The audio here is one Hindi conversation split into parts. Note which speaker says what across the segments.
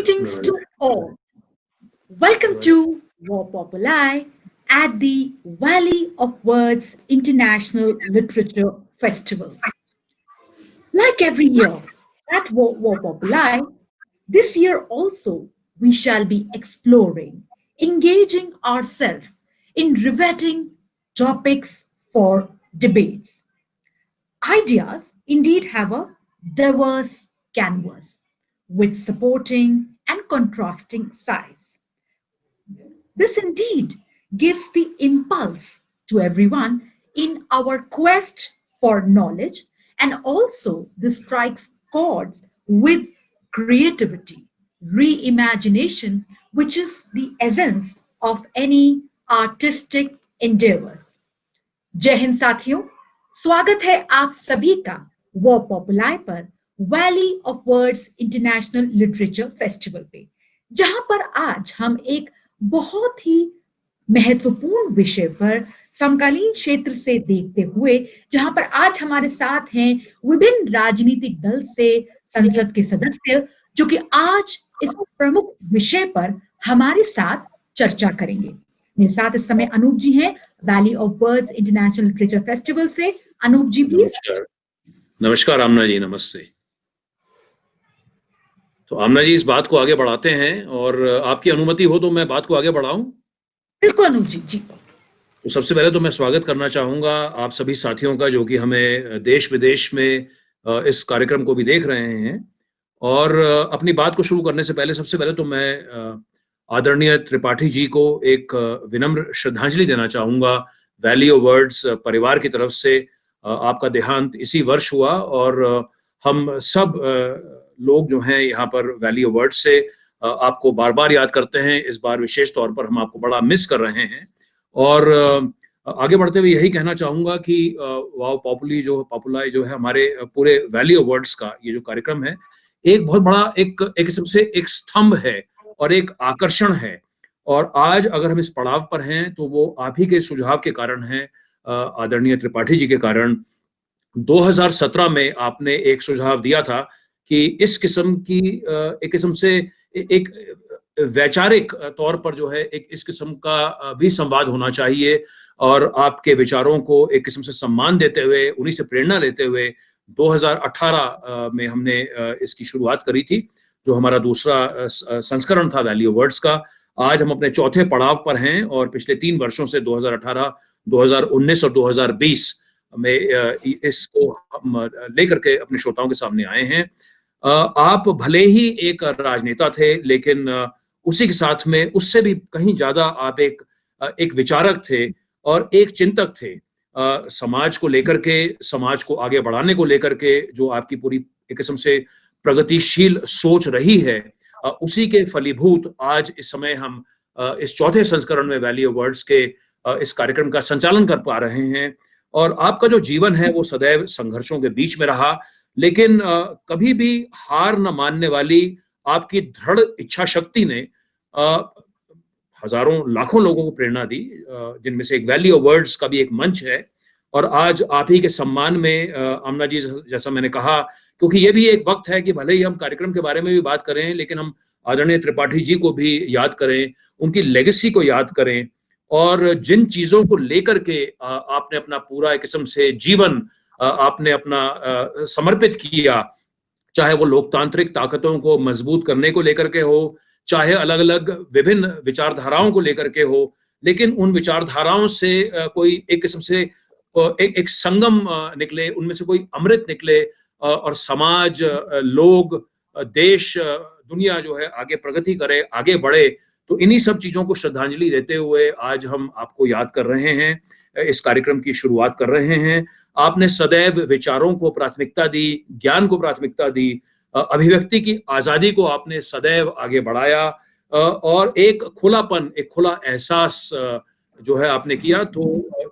Speaker 1: Greetings to all. Welcome to Raw Populi at the Valley of Words International Literature Festival. Like every year at Raw Populi, this year also we shall be exploring, engaging ourselves in riveting topics for debates. Ideas indeed have a diverse canvas with supporting and contrasting sides. This indeed gives the impulse to everyone in our quest for knowledge, and also this strikes chords with creativity, reimagination, which is the essence of any artistic endeavors. जय हिंद साथियों, स्वागत है आप सभी का वो पॉपुलर पर valley of words international literature festival पे, जहां पर आज हम एक बहुत ही महत्वपूर्ण विषय पर समकालीन क्षेत्र से देखते हुए, जहां पर आज हमारे साथ हैं विभिन्न राजनीतिक दल से संसद के सदस्य, जो कि आज इस प्रमुख विषय पर हमारे साथ चर्चा करेंगे। मेरे साथ इस समय अनूप जी हैं, valley of words international literature festival से। अनूप जी प्लीज।
Speaker 2: नमस्कार आमना जी, नमस्ते। तो आमना जी, इस बात को आगे बढ़ाते हैं और आपकी अनुमति हो तो मैं बात को आगे बढ़ाऊं?
Speaker 1: बिल्कुल अनूप जी। जी
Speaker 2: तो सबसे पहले तो मैं स्वागत करना चाहूंगा आप सभी साथियों का, जो कि हमें देश विदेश में इस कार्यक्रम को भी देख रहे हैं। और अपनी बात को शुरू करने से पहले सबसे पहले तो मैं आदरणीय त्रिपाठी जी को एक विनम्र श्रद्धांजलि देना चाहूंगा। वैली ऑफ वर्ड्स परिवार की तरफ से आपका देहांत इसी वर्ष हुआ और हम सब लोग जो हैं यहाँ पर वैली ऑफ वर्ड्स से आपको बार बार याद करते हैं। इस बार विशेष तौर पर हम आपको बड़ा मिस कर रहे हैं। और आगे बढ़ते हुए यही कहना चाहूंगा कि वाव पॉपुलाई जो है हमारे पूरे वैली ऑफ वर्ड्स का ये जो कार्यक्रम है, एक बहुत बड़ा एक किस्म से एक स्तंभ है और एक आकर्षण है। और आज अगर हम इस पड़ाव पर हैं तो वो आप ही के सुझाव के कारण है, आदरणीय त्रिपाठी जी के कारण। 2017 में आपने एक सुझाव दिया था कि इस किस्म की एक किस्म से एक वैचारिक तौर पर जो है एक इस किस्म का भी संवाद होना चाहिए, और आपके विचारों को एक किस्म से सम्मान देते हुए, उन्हीं से प्रेरणा लेते हुए 2018 में हमने इसकी शुरुआत करी थी, जो हमारा दूसरा संस्करण था वैली ऑफ वर्ड्स का। आज हम अपने चौथे पड़ाव पर हैं और पिछले 3 वर्षों से 2018, 2019 और 2020 में इसको हम लेकर के अपने श्रोताओं के सामने आए हैं। आप भले ही एक राजनेता थे, लेकिन उसी के साथ में उससे भी कहीं ज्यादा आप एक विचारक थे और एक चिंतक थे। समाज को लेकर के, समाज को आगे बढ़ाने को लेकर के जो आपकी पूरी एक किस्म से प्रगतिशील सोच रही है, उसी के फलीभूत आज इस समय हम इस चौथे संस्करण में वैली ऑफ वर्ड्स के इस कार्यक्रम का संचालन कर पा रहे हैं। और आपका जो जीवन है वो सदैव संघर्षों के बीच में रहा, लेकिन कभी भी हार न मानने वाली आपकी दृढ़ इच्छा शक्ति ने हजारों लाखों लोगों को प्रेरणा दी, जिनमें से एक वैली ऑफ वर्ड्स का भी एक मंच है। और आज आप ही के सम्मान में आमना जी, जैसा मैंने कहा, क्योंकि ये भी एक वक्त है कि भले ही हम कार्यक्रम के बारे में भी बात करें, लेकिन हम आदरणीय त्रिपाठी जी को भी याद करें, उनकी लेगेसी को याद करें, और जिन चीजों को लेकर के आपने अपना पूरा एक किस्म से जीवन आपने अपना समर्पित किया, चाहे वो लोकतांत्रिक ताकतों को मजबूत करने को लेकर के हो, चाहे अलग अलग विभिन्न विचारधाराओं को लेकर के हो, लेकिन उन विचारधाराओं से कोई एक किस्म से एक संगम निकले, उनमें से कोई अमृत निकले, और समाज, लोग, देश, दुनिया जो है आगे प्रगति करे, आगे बढ़े। तो इन्हीं सब चीजों को श्रद्धांजलि देते हुए आज हम आपको याद कर रहे हैं, इस कार्यक्रम की शुरुआत कर रहे हैं। आपने सदैव विचारों को प्राथमिकता दी, ज्ञान को प्राथमिकता दी, अभिव्यक्ति की आजादी को आपने सदैव आगे बढ़ाया, और एक खुलापन, एक खुला एहसास जो है आपने किया। तो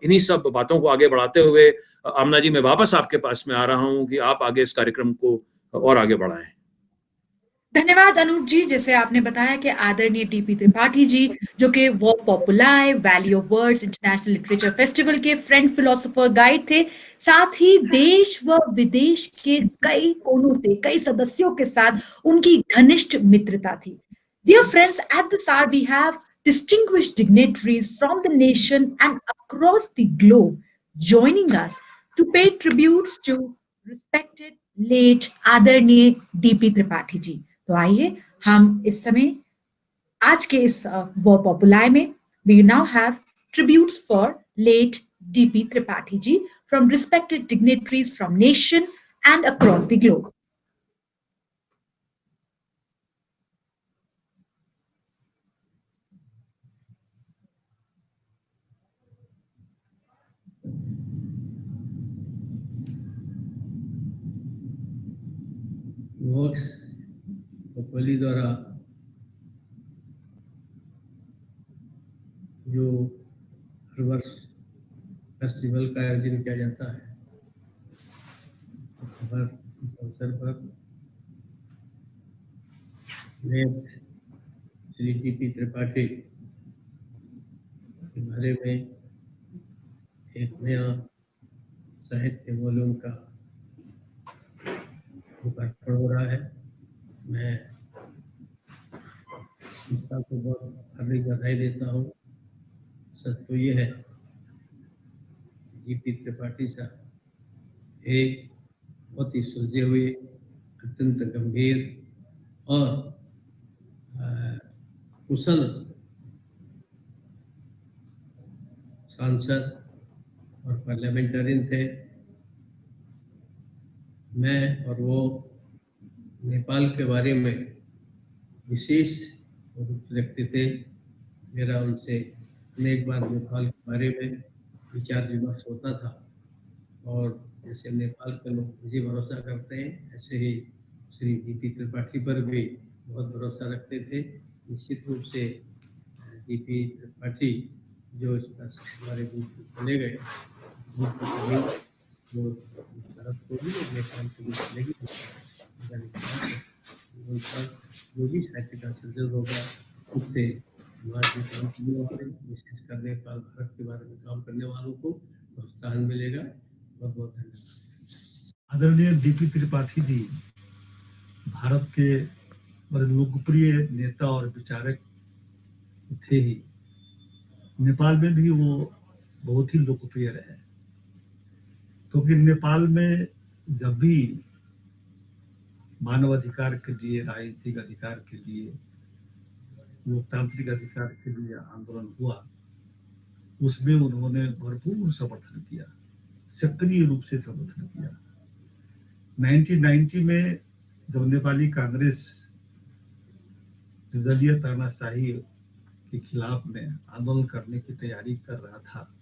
Speaker 2: इन्हीं सब बातों को आगे बढ़ाते हुए आमना जी, मैं वापस आपके पास में आ रहा हूं कि आप आगे इस कार्यक्रम को और आगे बढ़ाएं।
Speaker 1: धन्यवाद अनूप जी। जैसे आपने बताया कि आदरणीय टीपी त्रिपाठी जी, जो कि वो popular valley of words international literature festival के फ्रेंड फिलोसोफर गाइड थे, साथ ही देश व विदेश के कई कोनों से कई सदस्यों के साथ उनकी घनिष्ठ मित्रता थी। Dear friends, at the SAR we have distinguished dignitaries from the nation and across the globe joining us to pay tributes to respected late आदरणीय डीपी त्रिपाठी जी। तो आइए हम इस समय आज के इस वो पॉपुलाय में we now have tributes for late DP Tripathi ji from respected dignitaries from nation and across the globe.
Speaker 3: वॉक्स पोली द्वारा जो हर वर्ष फेस्टिवल का आयोजन किया जाता है, हर अवसर पर मैं श्री टीपी त्रिपाठी के बारे में एक नया साहित्य वॉल्यूम का लोकार्पण हो रहा है। मैं संस्था को बहुत हार्दिक बधाई देता हूँ। सच तो ये है, टीपी त्रिपाठी साहब एक बहुत ही सुलझे हुए, अत्यंत गंभीर और कुशल सांसद और पार्लियामेंटेरियन थे। मैं और वो नेपाल के बारे में विशेष रूप से रखते थे। मेरा उनसे अनेक बार नेपाल के बारे में विचार विमर्श होता था, और जैसे नेपाल के लोग मुझे भरोसा करते हैं, ऐसे ही श्री डीपी त्रिपाठी पर भी बहुत भरोसा रखते थे। निश्चित रूप से डीपी त्रिपाठी जो इस पर हमारे बीच में चले गए, वो भारत को भी और नेपाल को भी चलेगी। उन पर जो भी साहित्य का सृजन होगा, उससे समाज में काम करने वाले, विशेषकर नेपाल भारत के बारे में काम करने वालों को प्रोत्साहन मिलेगा। बहुत बहुत धन्यवाद।
Speaker 4: आदरणीय डीपी त्रिपाठी जी भारत के बड़े लोकप्रिय नेता और विचारक थे ही। नेपाल में भी वो बहुत ही लोकप्रिय रहे, क्योंकि नेपाल में जब भी मानव अधिकार के लिए, राजनीतिक अधिकार के लिए, लोकतांत्रिक अधिकार के लिए आंदोलन हुआ, उसमें उन्होंने भरपूर समर्थन किया, सक्रिय रूप से समर्थन किया। 1990 में जब नेपाली कांग्रेस निर्दलीय तानाशाही के खिलाफ में आंदोलन करने की तैयारी कर रहा था,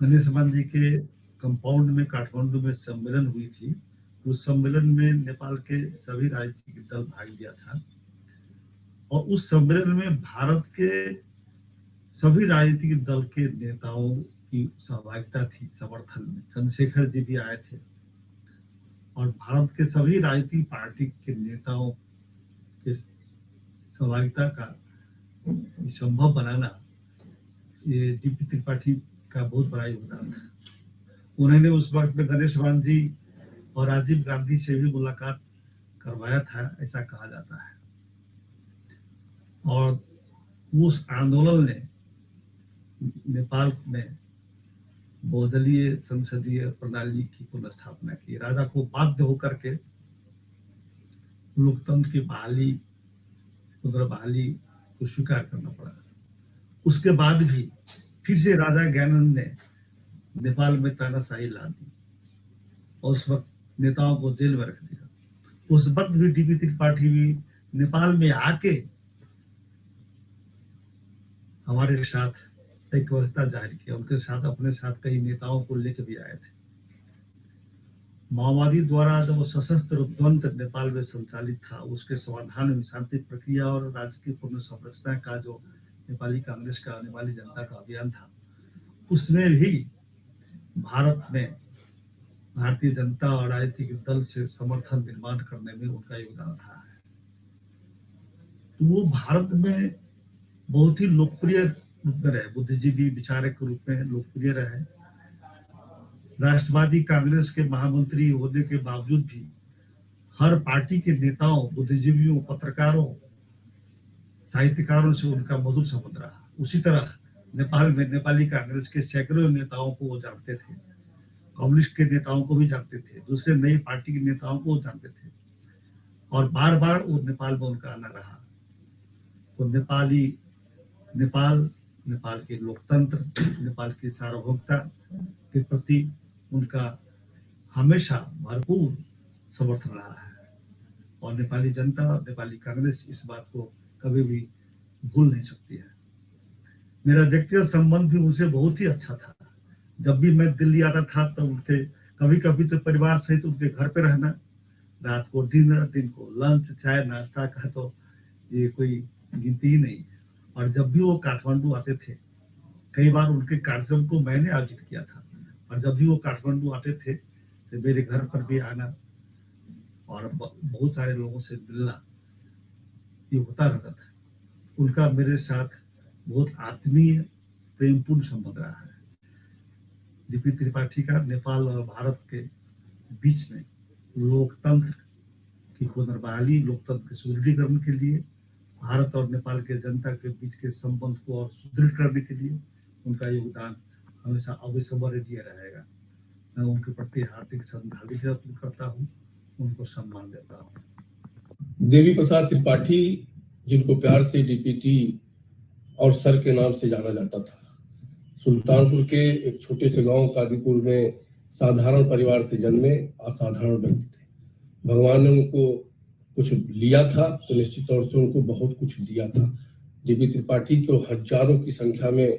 Speaker 4: गणेश मान जी के कंपाउंड में काठमांडू में सम्मेलन हुई थी। उस सम्मेलन में नेपाल के सभी राजनीतिक दल भाग लिया था, और उस सम्मेलन में भारत के सभी राजनीतिक दल के नेताओं की सहभागिता थी समर्थन में। चंद्रशेखर जी भी आए थे, और भारत के सभी राजनीतिक पार्टी के नेताओं के सहभागिता का संभव बनाना, ये डीपी त्रिपाठी का बहुत बड़ा योगदान था। उन्होंने उस वक्त में गणेश मान जी और राजीव गांधी से भी मुलाकात करवाया था, ऐसा कहा जाता है। और उस आंदोलन ने नेपाल में बहुदलीय संसदीय प्रणाली की पुनर्स्थापना की। राजा को बाध्य होकर के लोकतंत्र की बहाली, पुनर्बहाली को स्वीकार करना पड़ा। उसके बाद भी फिर से राजा ज्ञानंद ने नेपाल में तानाशाही ला दी, और उस वक्त नेताओं को जेल में रख दिया। उस वक्त भी डीपी त्रिपाठी भी नेपाल में आके हमारे साथ एकवचता जाहिर किया। उनके साथ, अपने साथ कई नेताओं को लेकर भी आए थे। माओवादी द्वारा जब सशस्त्र द्वंद्व नेपाल में संचालित था, उसके समाधान में शांति प्रक्रिया और राजकीय पुनर्संरचना का जो नेपाली कांग्रेस का, नेपाली जनता का अभियान था, उसमें भी भारत में भारतीय जनता और राजनीतिक दल से समर्थन निर्माण करने में उनका योगदान रहा है। तो वो भारत में बहुत ही लोकप्रिय रूप में रहे, बुद्धिजीवी विचारक के रूप में लोकप्रिय रहे। राष्ट्रवादी कांग्रेस के महामंत्री होने के बावजूद भी हर पार्टी के नेताओं, बुद्धिजीवियों, पत्रकारों, साहित्यकारों से उनका मधुर संबंध रहा। उसी तरह नेपाल में नेपाली कांग्रेस के सैकड़ों नेताओं को वो जानते थे, कम्युनिस्ट के नेताओं को भी जानते थे, दूसरे नई पार्टी के नेताओं को जानते थे, और बार बार वो नेपाल में उनका आना रहा। तो नेपाल के लोकतंत्र, नेपाल की सार्वभौमिकता के प्रति उनका हमेशा भरपूर समर्थन रहा है, और नेपाली जनता और नेपाली कांग्रेस इस बात को कभी भी भूल नहीं सकती है। मेरा व्यक्तिगत संबंध भी उनसे बहुत ही अच्छा था। जब भी मैं दिल्ली आता था तो उनके कभी कभी तो परिवार सहित उनके घर पे रहना, रात को डिनर, दिन को लंच, चाय नाश्ता का तो ये कोई गिनती ही नहीं है। और जब भी वो काठमांडू आते थे, कई बार उनके कार्यक्रम को मैंने आयोजित किया था, और जब भी वो काठमांडू आते थे तो मेरे घर पर भी आना और बहुत सारे लोगों से मिलना ये होता रहता था। उनका मेरे साथ बहुत आत्मीय प्रेमपूर्ण संबंध रहा है। डीपी त्रिपाठी का नेपाल और भारत के बीच में लोकतंत्र की पुनर्बहाली, लोकतंत्र के सुदृढ़ीकरण के लिए, भारत और नेपाल के जनता के बीच के संबंध को और सुदृढ़ करने के लिए उनका योगदान हमेशा अविस्मरणीय रहेगा। मैं उनके प्रति हार्दिक श्रद्धांजलि अर्पित करता हूँ, उनको सम्मान देता हूँ।
Speaker 5: देवी प्रसाद त्रिपाठी, जिनको प्यार से डीपीटी और सर के नाम से जाना जाता था, सुल्तानपुर के एक छोटे से गांव कादीपुर में साधारण परिवार से जन्मे असाधारण व्यक्ति थे। भगवान ने उनको कुछ लिया था तो निश्चित तौर से उनको बहुत कुछ दिया था। डीपी त्रिपाठी को हजारों की संख्या में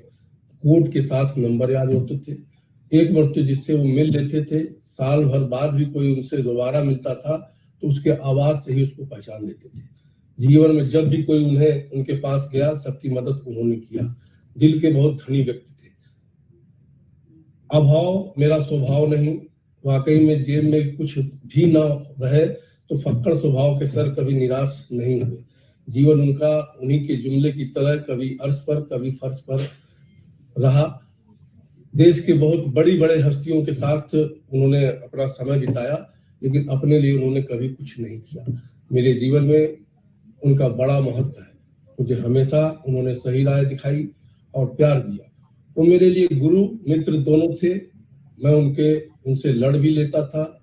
Speaker 5: कोर्ट के साथ नंबर याद होते थे। एक मर्तबा जिससे वो मिल लेते थे, साल भर बाद भी कोई उनसे दोबारा मिलता था तो उसके आवाज से ही उसको पहचान लेते थे। जीवन में जब भी कोई उनके पास गया, सबकी मदद उन्होंने किया। दिल के बहुत धनी व्यक्ति थे। अभाव मेरा स्वभाव नहीं, वाकई में जेब में कुछ भी ना रहे तो फक्कड़ स्वभाव के सर कभी निराश नहीं हुए। जीवन उनका उन्हीं के जुमले की तरह कभी अर्श पर कभी फर्श पर रहा। देश के बहुत बड़ी हस्तियों के साथ उन्होंने अपना समय बिताया, लेकिन अपने लिए उन्होंने कभी कुछ नहीं किया। मेरे जीवन में उनका बड़ा महत्व है। मुझे हमेशा उन्होंने सही राह दिखाई और प्यार दिया। वो मेरे लिए गुरु मित्र दोनों थे। मैं उनसे लड़ भी लेता था,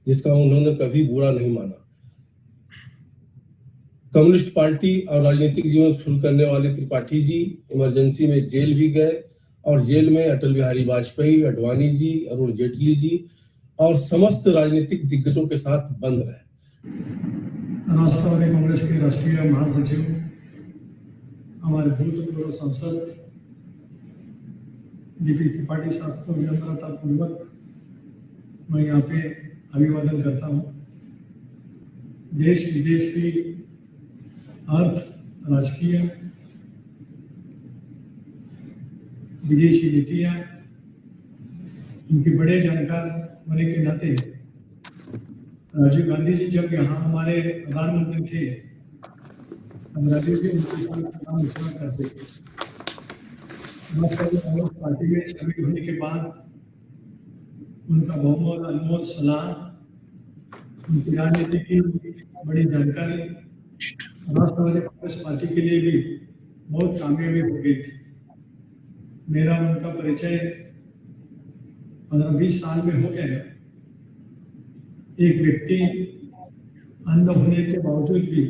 Speaker 5: जिसका उन्होंने कभी बुरा नहीं माना। कम्युनिस्ट पार्टी और राजनीतिक जीवन शुरू करने वाले त्रिपाठी जी इमरजेंसी में जेल भी गए, और जेल में अटल बिहारी वाजपेयी, अडवाणी जी, अरुण जेटली जी और समस्त राजनीतिक दिग्गजों के साथ बंद रहे।
Speaker 6: राष्ट्रवादी कांग्रेस के राष्ट्रीय महासचिव, हमारे भूतपूर्व सांसद डीपी त्रिपाठी साहब को विनम्रता पूर्वक मैं यहाँ पे अभिवादन करता हूँ। देश विदेश की अर्थ, राजकीय, विदेशी नीतियाँ, इनके बड़े जानकार होने के नाते राजीव गांधी जी जब यहाँ हमारे प्रधानमंत्री थे, हम राजीव जी उनके नाम घोषणा करते थे। कांग्रेस पार्टी में शामिल होने के बाद उनका बहुमूल्य अनमोल सलाह, उनकी राजनीति की बड़ी जानकारी राष्ट्रवादी कांग्रेस पार्टी के लिए भी बहुत कामयाबी हो गई थी। मेरा उनका परिचय 15-20 साल में हो गया है। एक व्यक्ति अंध होने के बावजूद भी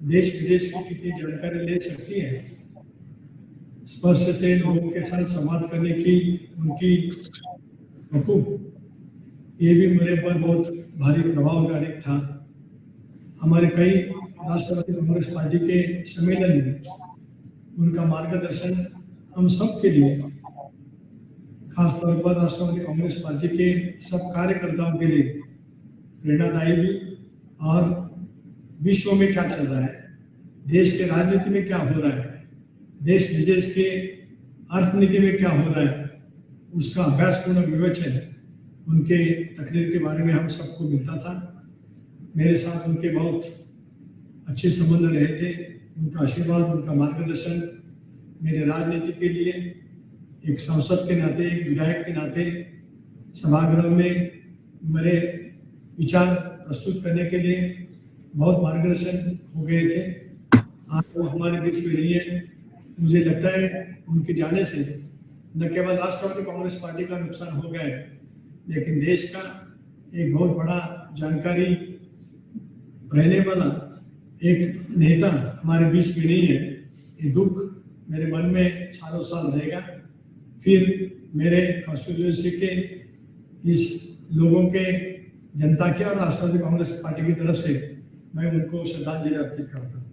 Speaker 6: देश विदेश की कितनी जानकारी ले सकती है, स्पर्श से लोगों के साथ संवाद करने की उनकी वकूफ, ये भी मेरे पर बहुत भारी प्रभावकारी था। हमारे कई राष्ट्रवादी कांग्रेस पार्टी के सम्मेलन में उनका मार्गदर्शन हम सब के लिए, खासतौर पर राष्ट्रवादी कांग्रेस पार्टी के सब कार्यकर्ताओं के लिए प्रेरणादायी भी, और विश्व में क्या चल रहा है, देश के राजनीति में क्या हो रहा है, देश विदेश के अर्थनीति में क्या हो रहा है, उसका अभ्यासपूर्ण विवेचन उनके तकरीर के बारे में हम सबको मिलता था। मेरे साथ उनके बहुत अच्छे संबंध रहे थे। उनका आशीर्वाद, उनका मार्गदर्शन मेरे राजनीति के लिए एक सांसद के नाते, एक विधायक के नाते सभागृह में मेरे विचार प्रस्तुत करने के लिए बहुत मार्गदर्शन हो गए थे। आज वो हमारे बीच में नहीं है। मुझे लगता है उनके जाने से न केवल राष्ट्रवादी कांग्रेस पार्टी का नुकसान हो गया है, लेकिन देश का एक बहुत बड़ा जानकारी रहने वाला एक नेता हमारे बीच में नहीं है। ये दुख मेरे मन में सालों साल रहेगा। फिर मेरे कॉन्स्टिट्यूंसी के इस लोगों के, जनता के और राष्ट्रवादी कांग्रेस पार्टी की तरफ से मैं उनको श्रद्धांजलि अर्पित करता हूँ।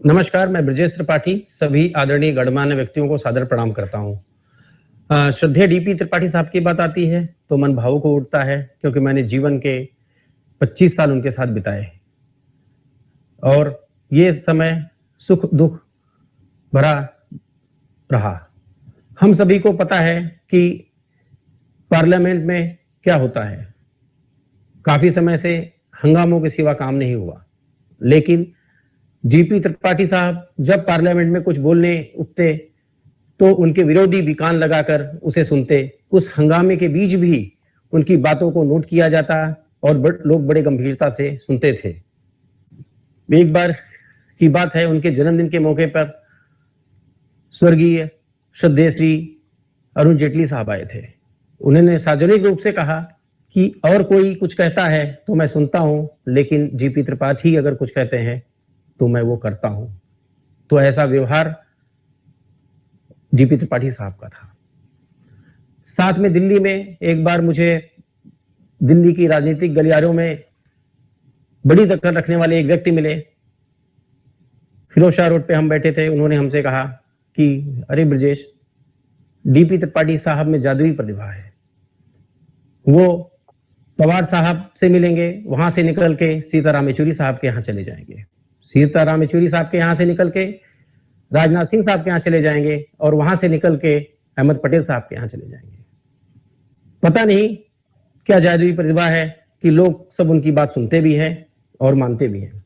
Speaker 7: नमस्कार, मैं ब्रजेश त्रिपाठी सभी आदरणीय गणमान्य व्यक्तियों को सादर प्रणाम करता हूँ। श्रद्धेय डीपी त्रिपाठी साहब की बात आती है तो मन भावुक हो उठता है, क्योंकि मैंने जीवन के 25 साल उनके साथ बिताए और ये समय सुख दुख भरा रहा। हम सभी को पता है कि पार्लियामेंट में क्या होता है। काफी समय से हंगामों के सिवा काम नहीं हुआ, लेकिन जीपी त्रिपाठी साहब जब पार्लियामेंट में कुछ बोलने उठते तो उनके विरोधी भी कान लगाकर उसे सुनते। उस हंगामे के बीच भी उनकी बातों को नोट किया जाता और लोग बड़े गंभीरता से सुनते थे। एक बार की बात है, उनके जन्मदिन के मौके पर स्वर्गीय श्रद्धेय श्री अरुण जेटली साहब आए थे। उन्होंने सार्वजनिक रूप से कहा कि और कोई कुछ कहता है तो मैं सुनता हूं, लेकिन जीपी त्रिपाठी अगर कुछ कहते हैं तो मैं वो करता हूं। तो ऐसा व्यवहार जीपी त्रिपाठी साहब का था। साथ में दिल्ली में एक बार मुझे दिल्ली की राजनीतिक गलियारों में बड़ी दखल रखने वाले एक व्यक्ति मिले। फिरोज शाह रोड पे हम बैठे थे। उन्होंने हमसे कहा कि अरे ब्रजेश, डीपी त्रिपाठी साहब में जादुई प्रतिभा है। वो पवार साहब से मिलेंगे, वहां से निकल के सीताराम येचुरी साहब के यहाँ चले जाएंगे, सीताराम येचुरी साहब के यहाँ से निकल के राजनाथ सिंह साहब के यहाँ चले जाएंगे और वहां से निकल के अहमद पटेल साहब के यहाँ चले जाएंगे। पता नहीं क्या जादुई प्रतिभा है कि लोग सब उनकी बात सुनते भी हैं और मानते भी हैं।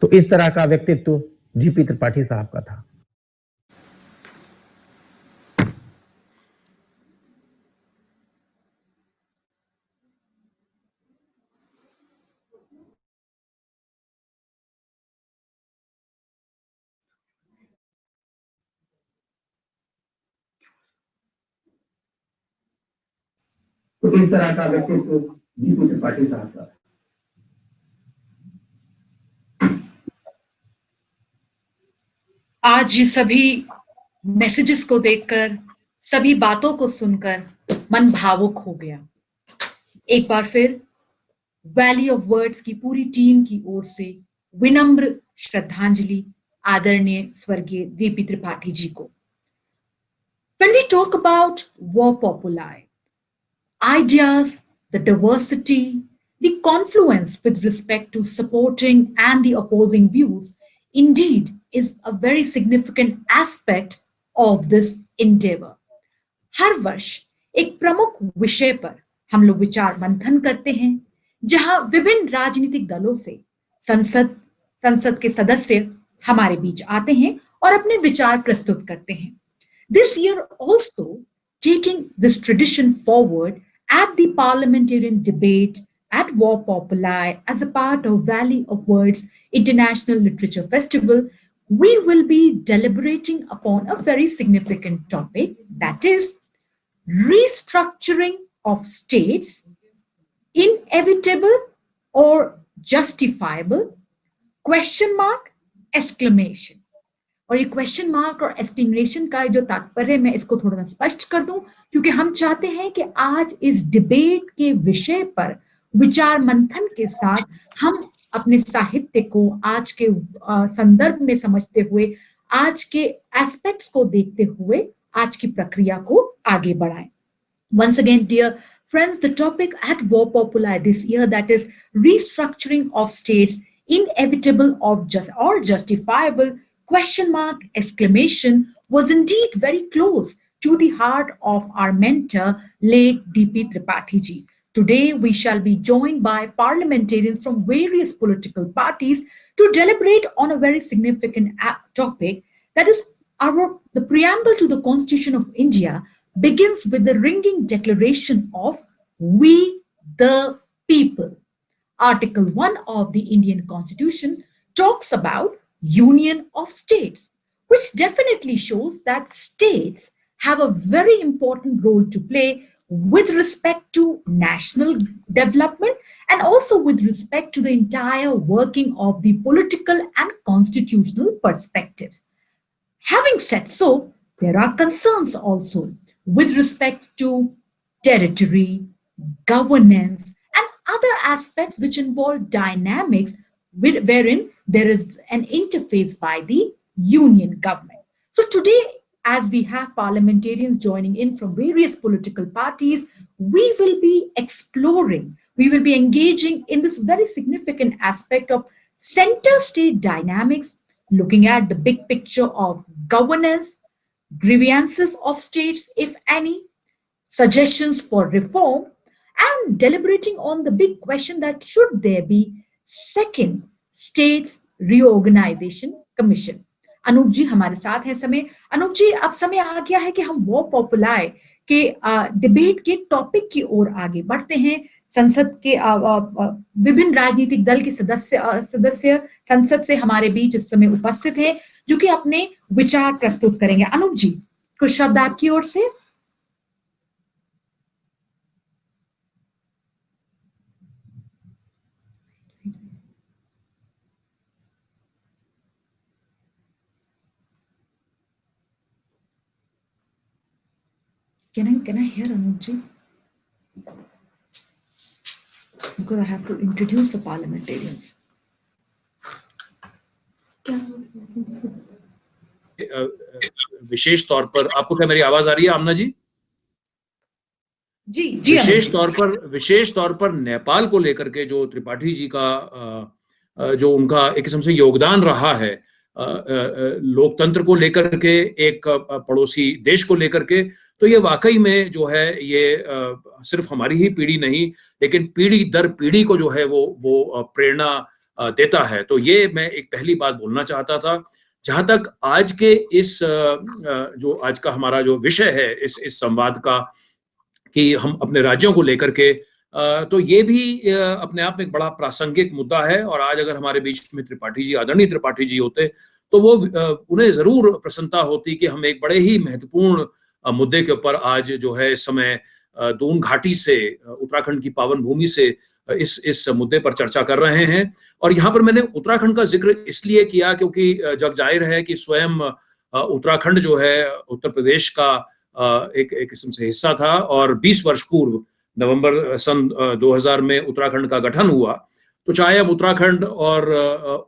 Speaker 7: तो इस तरह का व्यक्तित्व जीपी त्रिपाठी साहब का था। तो इस तरह का व्यक्तित्व जीपी त्रिपाठी साहब का।
Speaker 1: आज ये सभी मैसेजेस को देखकर, सभी बातों को सुनकर मन भावुक हो गया। एक बार फिर वैली ऑफ वर्ड्स की पूरी टीम की ओर से विनम्र श्रद्धांजलि आदरणीय स्वर्गीय डीपी त्रिपाठी जी को। When we talk about war populi, ideas, the diversity, the confluence with respect to supporting and the opposing views, indeed is a very significant aspect of this endeavor. हर वर्ष एक प्रमुख विषय पर हम लोग विचार मंथन करते हैं, जहां विभिन्न राजनीतिक दलों से संसद के सदस्य हमारे बीच आते हैं और अपने विचार प्रस्तुत करते हैं। This year also taking this tradition forward at the parliamentarian debate at War Populi as a part of Valley of Words International Literature Festival, we will be deliberating upon a very significant topic, that is restructuring of states, inevitable or justifiable, question mark, exclamation। और ये क्वेश्चन मार्क और एक्सक्लेमेशन का जो तात्पर्य मैं इसको थोड़ा सा स्पष्ट कर दूं, क्योंकि हम चाहते हैं कि आज इस डिबेट के विषय पर विचार मंथन के साथ हम अपने साहित्य को आज के संदर्भ में समझते हुए, आज के एस्पेक्ट्स को देखते हुए आज की प्रक्रिया को आगे बढ़ाएं। Once again, dear friends, the topic at War Populi this year, that is restructuring of states, inevitable or justifiable, question mark, exclamation, was indeed very close to the heart of our mentor, late DP Tripathi ji. Today, we shall be joined by parliamentarians from various political parties to deliberate on a very significant topic, that is, the preamble to the Constitution of India begins with the ringing declaration of "We the People." Article 1 of the Indian Constitution talks about union of states, which definitely shows that states have a very important role to play with respect to national development and also with respect to the entire working of the political and constitutional perspectives. Having said so, there are concerns also with respect to territory, governance, and other aspects which involve dynamics wherein there is an interface by the union government. So today, as we have parliamentarians joining in from various political parties, we will be exploring, we will be engaging in this very significant aspect of center state dynamics, looking at the big picture of governance, grievances of states, if any, suggestions for reform, and deliberating on the big question that should there be second states reorganization commission. Anoop जी हमारे साथ हैं समय। अनूप जी, अब समय आ गया है कि हम वो पॉपुलार के डिबेट के टॉपिक की ओर आगे बढ़ते हैं। संसद के विभिन्न राजनीतिक दल के सदस्य संसद से हमारे बीच इस समय उपस्थित हैं, जो कि अपने विचार प्रस्तुत करेंगे। अनूप जी, कुछ शब्द आपकी ओर से। Can I hear Anup ji? Because I have to introduce the parliamentarians.
Speaker 2: विशेष तौर पर आपको क्या मेरी आवाज आ रही है आमना जी?
Speaker 1: जी
Speaker 2: विशेष तौर पर नेपाल को लेकर के जो त्रिपाठी जी का जो उनका एक किस्म से योगदान रहा है लोकतंत्र को लेकर के, एक पड़ोसी देश को लेकर के, तो ये वाकई में जो है ये सिर्फ हमारी ही पीढ़ी नहीं, लेकिन पीढ़ी दर पीढ़ी को जो है वो प्रेरणा देता है। तो ये मैं एक पहली बात बोलना चाहता था। जहां तक आज के इस जो आज का हमारा जो विषय है इस संवाद का, कि हम अपने राज्यों को लेकर के, तो ये भी अपने आप में एक बड़ा प्रासंगिक मुद्दा है। और आज अगर हमारे बीच में त्रिपाठी जी, आदरणीय त्रिपाठी जी होते, तो वो उन्हें जरूर प्रसन्नता होती कि हम एक बड़े ही महत्वपूर्ण मुद्दे के ऊपर आज जो है इस समय दून घाटी से, उत्तराखंड की पावन भूमि से इस मुद्दे पर चर्चा कर रहे हैं। और यहाँ पर मैंने उत्तराखंड का जिक्र इसलिए किया क्योंकि जग जाहिर है कि स्वयं उत्तराखंड जो है उत्तर प्रदेश का एक किस्म से हिस्सा था। और 20 वर्ष पूर्व नवंबर सन 2000 में उत्तराखंड का गठन हुआ। तो चाहे हम उत्तराखंड और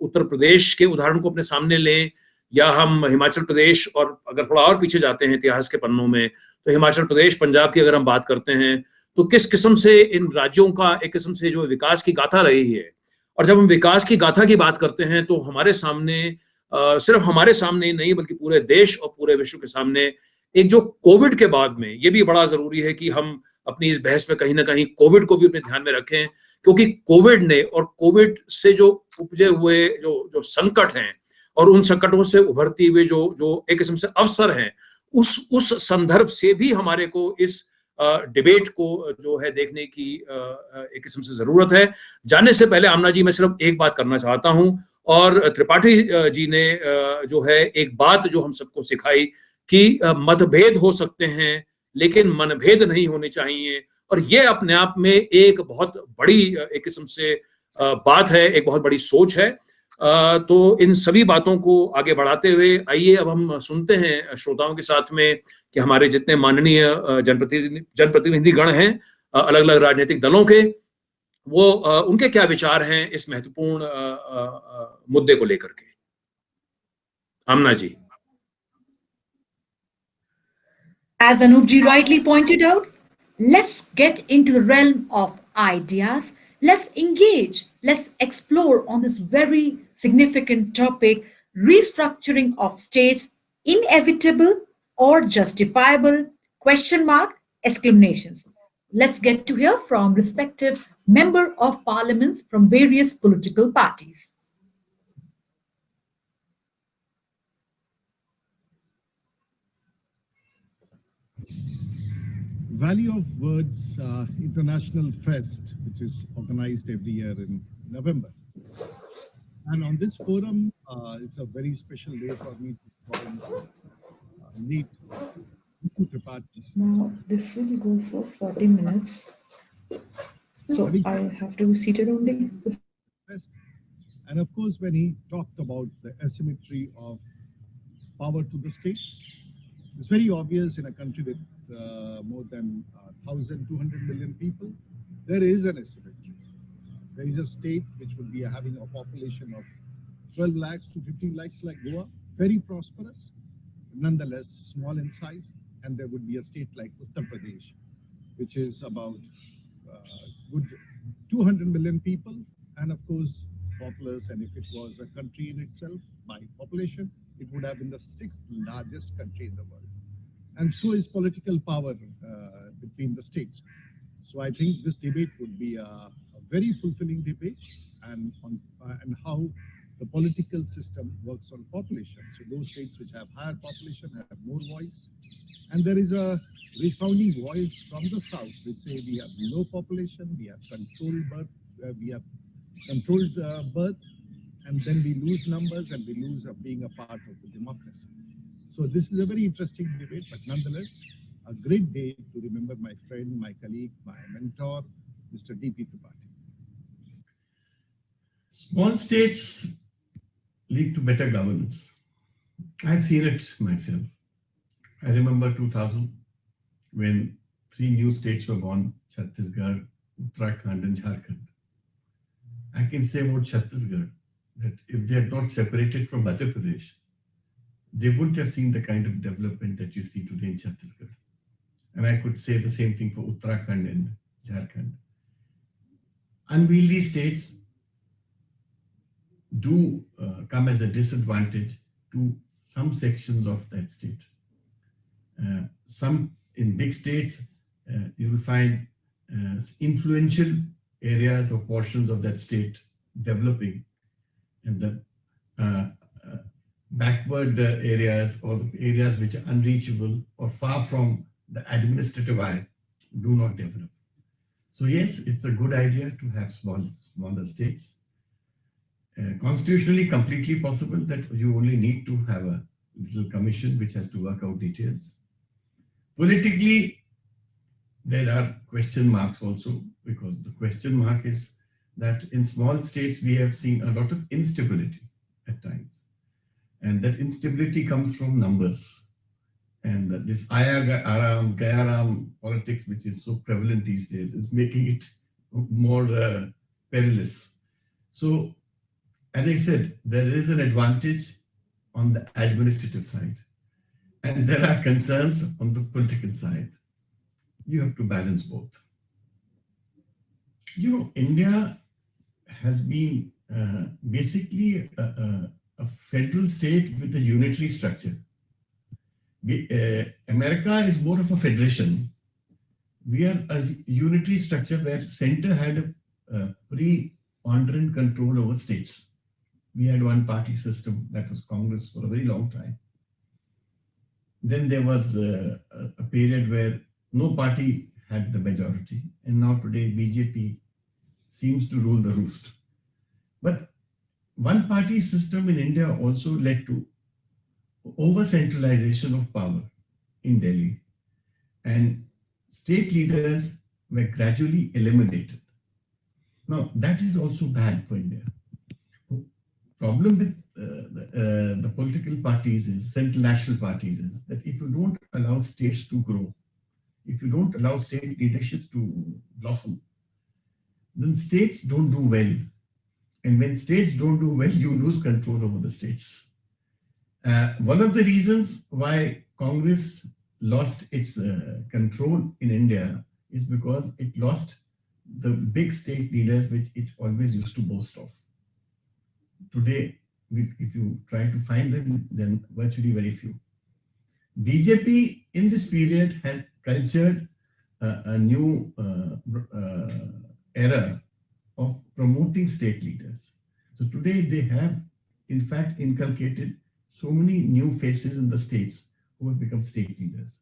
Speaker 2: उत्तर प्रदेश के उदाहरण को अपने सामने लें, या हम हिमाचल प्रदेश, और अगर थोड़ा और पीछे जाते हैं इतिहास के पन्नों में, तो हिमाचल प्रदेश, पंजाब की अगर हम बात करते हैं, तो किस किस्म से इन राज्यों का एक किस्म से जो विकास की गाथा रही है। और जब हम विकास की गाथा की बात करते हैं, तो हमारे सामने सिर्फ हमारे सामने ही नहीं बल्कि पूरे देश और पूरे विश्व के सामने एक जो कोविड के बाद में, ये भी बड़ा जरूरी है कि हम अपनी इस बहस में कहीं ना कहीं कोविड को भी अपने ध्यान में रखें, क्योंकि कोविड ने और कोविड से जो उपजे हुए जो संकट हैं और उन संकटों से उभरती हुए जो एक किस्म से अवसर हैं, उस संदर्भ से भी हमारे को इस डिबेट को जो है देखने की एक किस्म से जरूरत है। जाने से पहले आमना जी, मैं सिर्फ एक बात करना चाहता हूं, और त्रिपाठी जी ने जो है एक बात जो हम सबको सिखाई कि मतभेद हो सकते हैं लेकिन मनभेद नहीं होने चाहिए। और ये अपने आप में एक बहुत बड़ी एक किस्म से बात है, एक बहुत बड़ी सोच है। तो इन सभी बातों को आगे बढ़ाते हुए आइए अब हम सुनते हैं श्रोताओं के साथ में कि हमारे जितने माननीय जनप्रतिनिधि गण हैं अलग अलग राजनीतिक दलों के, वो उनके क्या विचार हैं इस महत्वपूर्ण मुद्दे को लेकर के। आमना जी।
Speaker 1: As Anup ji rightly pointed out, let's get into the realm of ideas. Let's engage, let's explore on this very significant topic, restructuring of states, inevitable or justifiable, question mark, exclamations. let's get to hear from respective member of parliaments from various political parties.
Speaker 8: Valley of Words International Fest, which is organized every year in November. And on this forum, it's a very special day for me to meet Deepu Tripathi.
Speaker 1: Now, this will go for 40 minutes. So I have to be seated only.
Speaker 8: And of course, when he talked about the asymmetry of power to the states, it's very obvious in a country with more than 1,200 million people, there is an asymmetry. There is a state which would be having a population of 12 lakhs to 15 lakhs like Goa, very prosperous, nonetheless small in size. And there would be a state like Uttar Pradesh, which is about good 200 million people, and of course populous. And if it was a country in itself by population, it would have been the 6th largest country in the world. And so is political power between the states. So I think this debate would be a very fulfilling debate, and how the political system works on population. So those states which have higher population have more voice. And there is a resounding voice from the south which say we have low population, we have controlled birth, and then we lose numbers and we lose being a part of the democracy. So this is a very interesting debate, but nonetheless, a great day to remember my friend, my colleague, my mentor, Mr. D.P. Tripathi.
Speaker 9: Small states lead to better governance. I've seen it myself. I remember 2000 when 3 new states were born, Chhattisgarh, Uttarakhand and Jharkhand. I can say about Chhattisgarh that if they had not separated from Madhya Pradesh, they wouldn't have seen the kind of development that you see today in Chhattisgarh. And I could say the same thing for Uttarakhand and Jharkhand. Unwieldy states do come as a disadvantage to some sections of that state. Some in big states, you will find influential areas or portions of that state developing, and the backward areas or areas which are unreachable or far from the administrative eye do not develop. So yes, it's a good idea to have smaller states. Constitutionally completely possible that you only need to have a little commission which has to work out details. Politically, there are question marks also, because the question mark is that in small states we have seen a lot of instability at times. And that instability comes from numbers. And this Aya-Ram, Gaya-Ram politics, which is so prevalent these days, is making it more perilous. So, as I said, there is an advantage on the administrative side, and there are concerns on the political side. You have to balance both. You know, India has been basically a federal state with a unitary structure. America is more of a federation. We are a unitary structure where center had a preponderant control over states. We had one party system, that was Congress, for a very long time. Then there was a period where no party had the majority, and now today BJP seems to rule the roost. But one party system in India also led to over-centralization of power in Delhi, and state leaders were gradually eliminated. Now, that is also bad for India. Problem with the political parties is, central national parties, is that if you don't allow states to grow, if you don't allow state leadership to blossom, then states don't do well. And when states don't do well, you lose control over the states. One of the reasons why Congress lost its control in India is because it lost the big state leaders which it always used to boast of. Today, if you try to find them, then virtually very few. BJP in this period has cultured a new era of promoting state leaders. So today they have, in fact, inculcated so many new faces in the states who have become state leaders.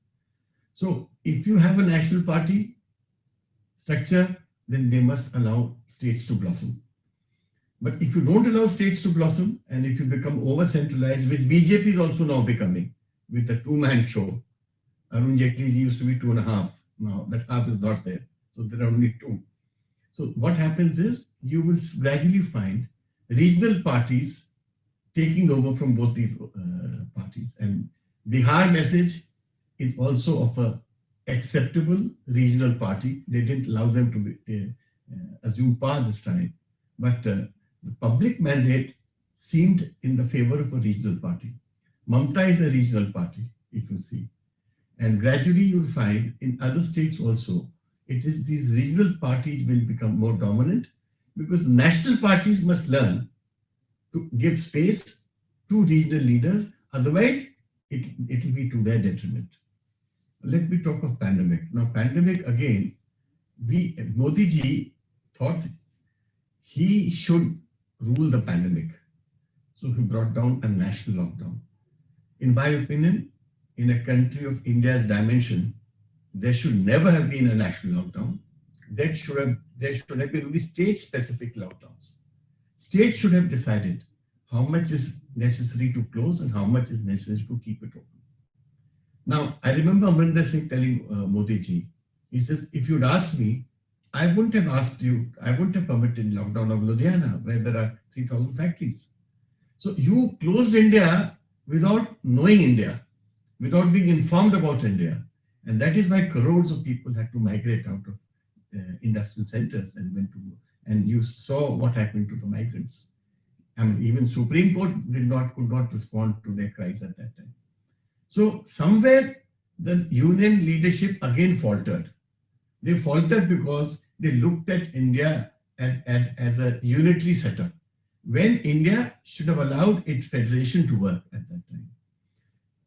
Speaker 9: So if you have a national party structure, then they must allow states to blossom. But if you don't allow states to blossom, and if you become over-centralized, which BJP is also now becoming, with the two-man show. Arun Jaitley used to be 2.5. Now that half is not there. So there are only 2. So what happens is you will gradually find regional parties taking over from both these parties. And Bihar message is also of a acceptable regional party. They didn't allow them to be, assume power this time. But the public mandate seemed in the favor of a regional party. Mamta is a regional party, if you see. And gradually you'll find in other states also, it is these regional parties will become more dominant because national parties must learn to give space to regional leaders. Otherwise, it will be to their detriment. Let me talk of pandemic. Now, pandemic again, Modi ji thought he should rule the pandemic. So he brought down a national lockdown. In my opinion, in a country of India's dimension, there should never have been a national lockdown. There should have been only state-specific lockdowns. States should have decided how much is necessary to close and how much is necessary to keep it open. Now, I remember Amrinder Singh telling Modi ji, he says, if you'd asked me, I wouldn't have asked you, I wouldn't have permitted lockdown of Ludhiana, where there are 3,000 factories. So you closed India without knowing India, without being informed about India. And that is why crores of people had to migrate out of industrial centers and went to, and you saw what happened to the migrants. I mean, even Supreme Court could not respond to their cries at that time. So somewhere the union leadership again faltered. They faltered because they looked at India as a unitary setup, when India should have allowed its federation to work at that time.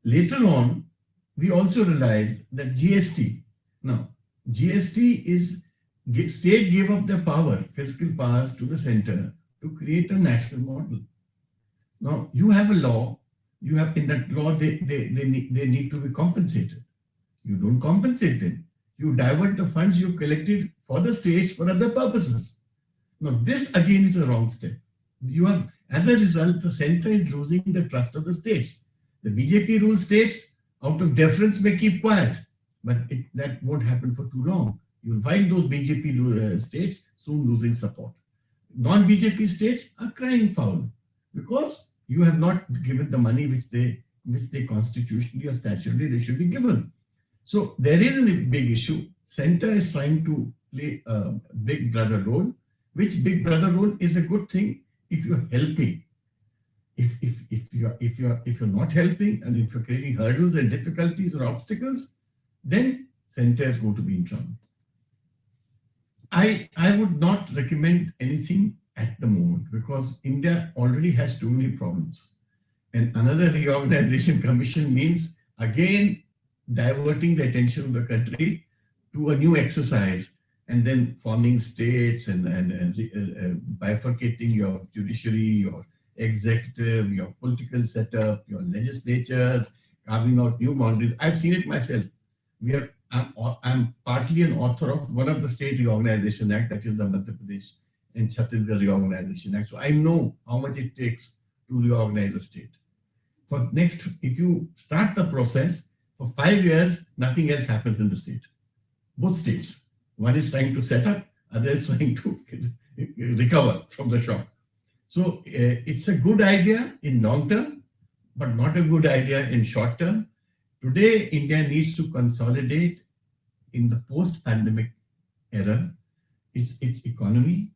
Speaker 9: Later on, we also realized that GST, now GST is, state gave up their power, fiscal powers to the center to create a national model. Now you have a law, you have in that law, they need to be compensated. You don't compensate them. You divert the funds you collected for the states for other purposes. Now this again is a wrong step. You have, as a result, the center is losing the trust of the states. The BJP ruled states out of deference may keep quiet, but that won't happen for too long. You'll find those BJP states soon losing support. Non-BJP states are crying foul because you have not given the money which they constitutionally or statutorily they should be given. So there is a big issue. Center is trying to play a big brother role, which big brother role is a good thing if you're helping. If you're not helping and if you're creating hurdles and difficulties or obstacles, then center is going to be in trouble. I would not recommend anything at the moment because India already has too many problems. And another reorganization commission means again diverting the attention of the country to a new exercise and then forming states and bifurcating your judiciary, your executive, your political setup, your legislatures, carving out new boundaries. I've seen it myself. I'm partly an author of one of the State Reorganization Act, that is the Madhya Pradesh and Chhattisgarh Reorganization Act. So I know how much it takes to reorganize a state. For next, if you start the process, for 5 years, nothing else happens in the state. Both states. One is trying to set up, other is trying to recover from the shock. So it's a good idea in long term, but not a good idea in short term. Today, India needs to consolidate in the post-pandemic era its economy.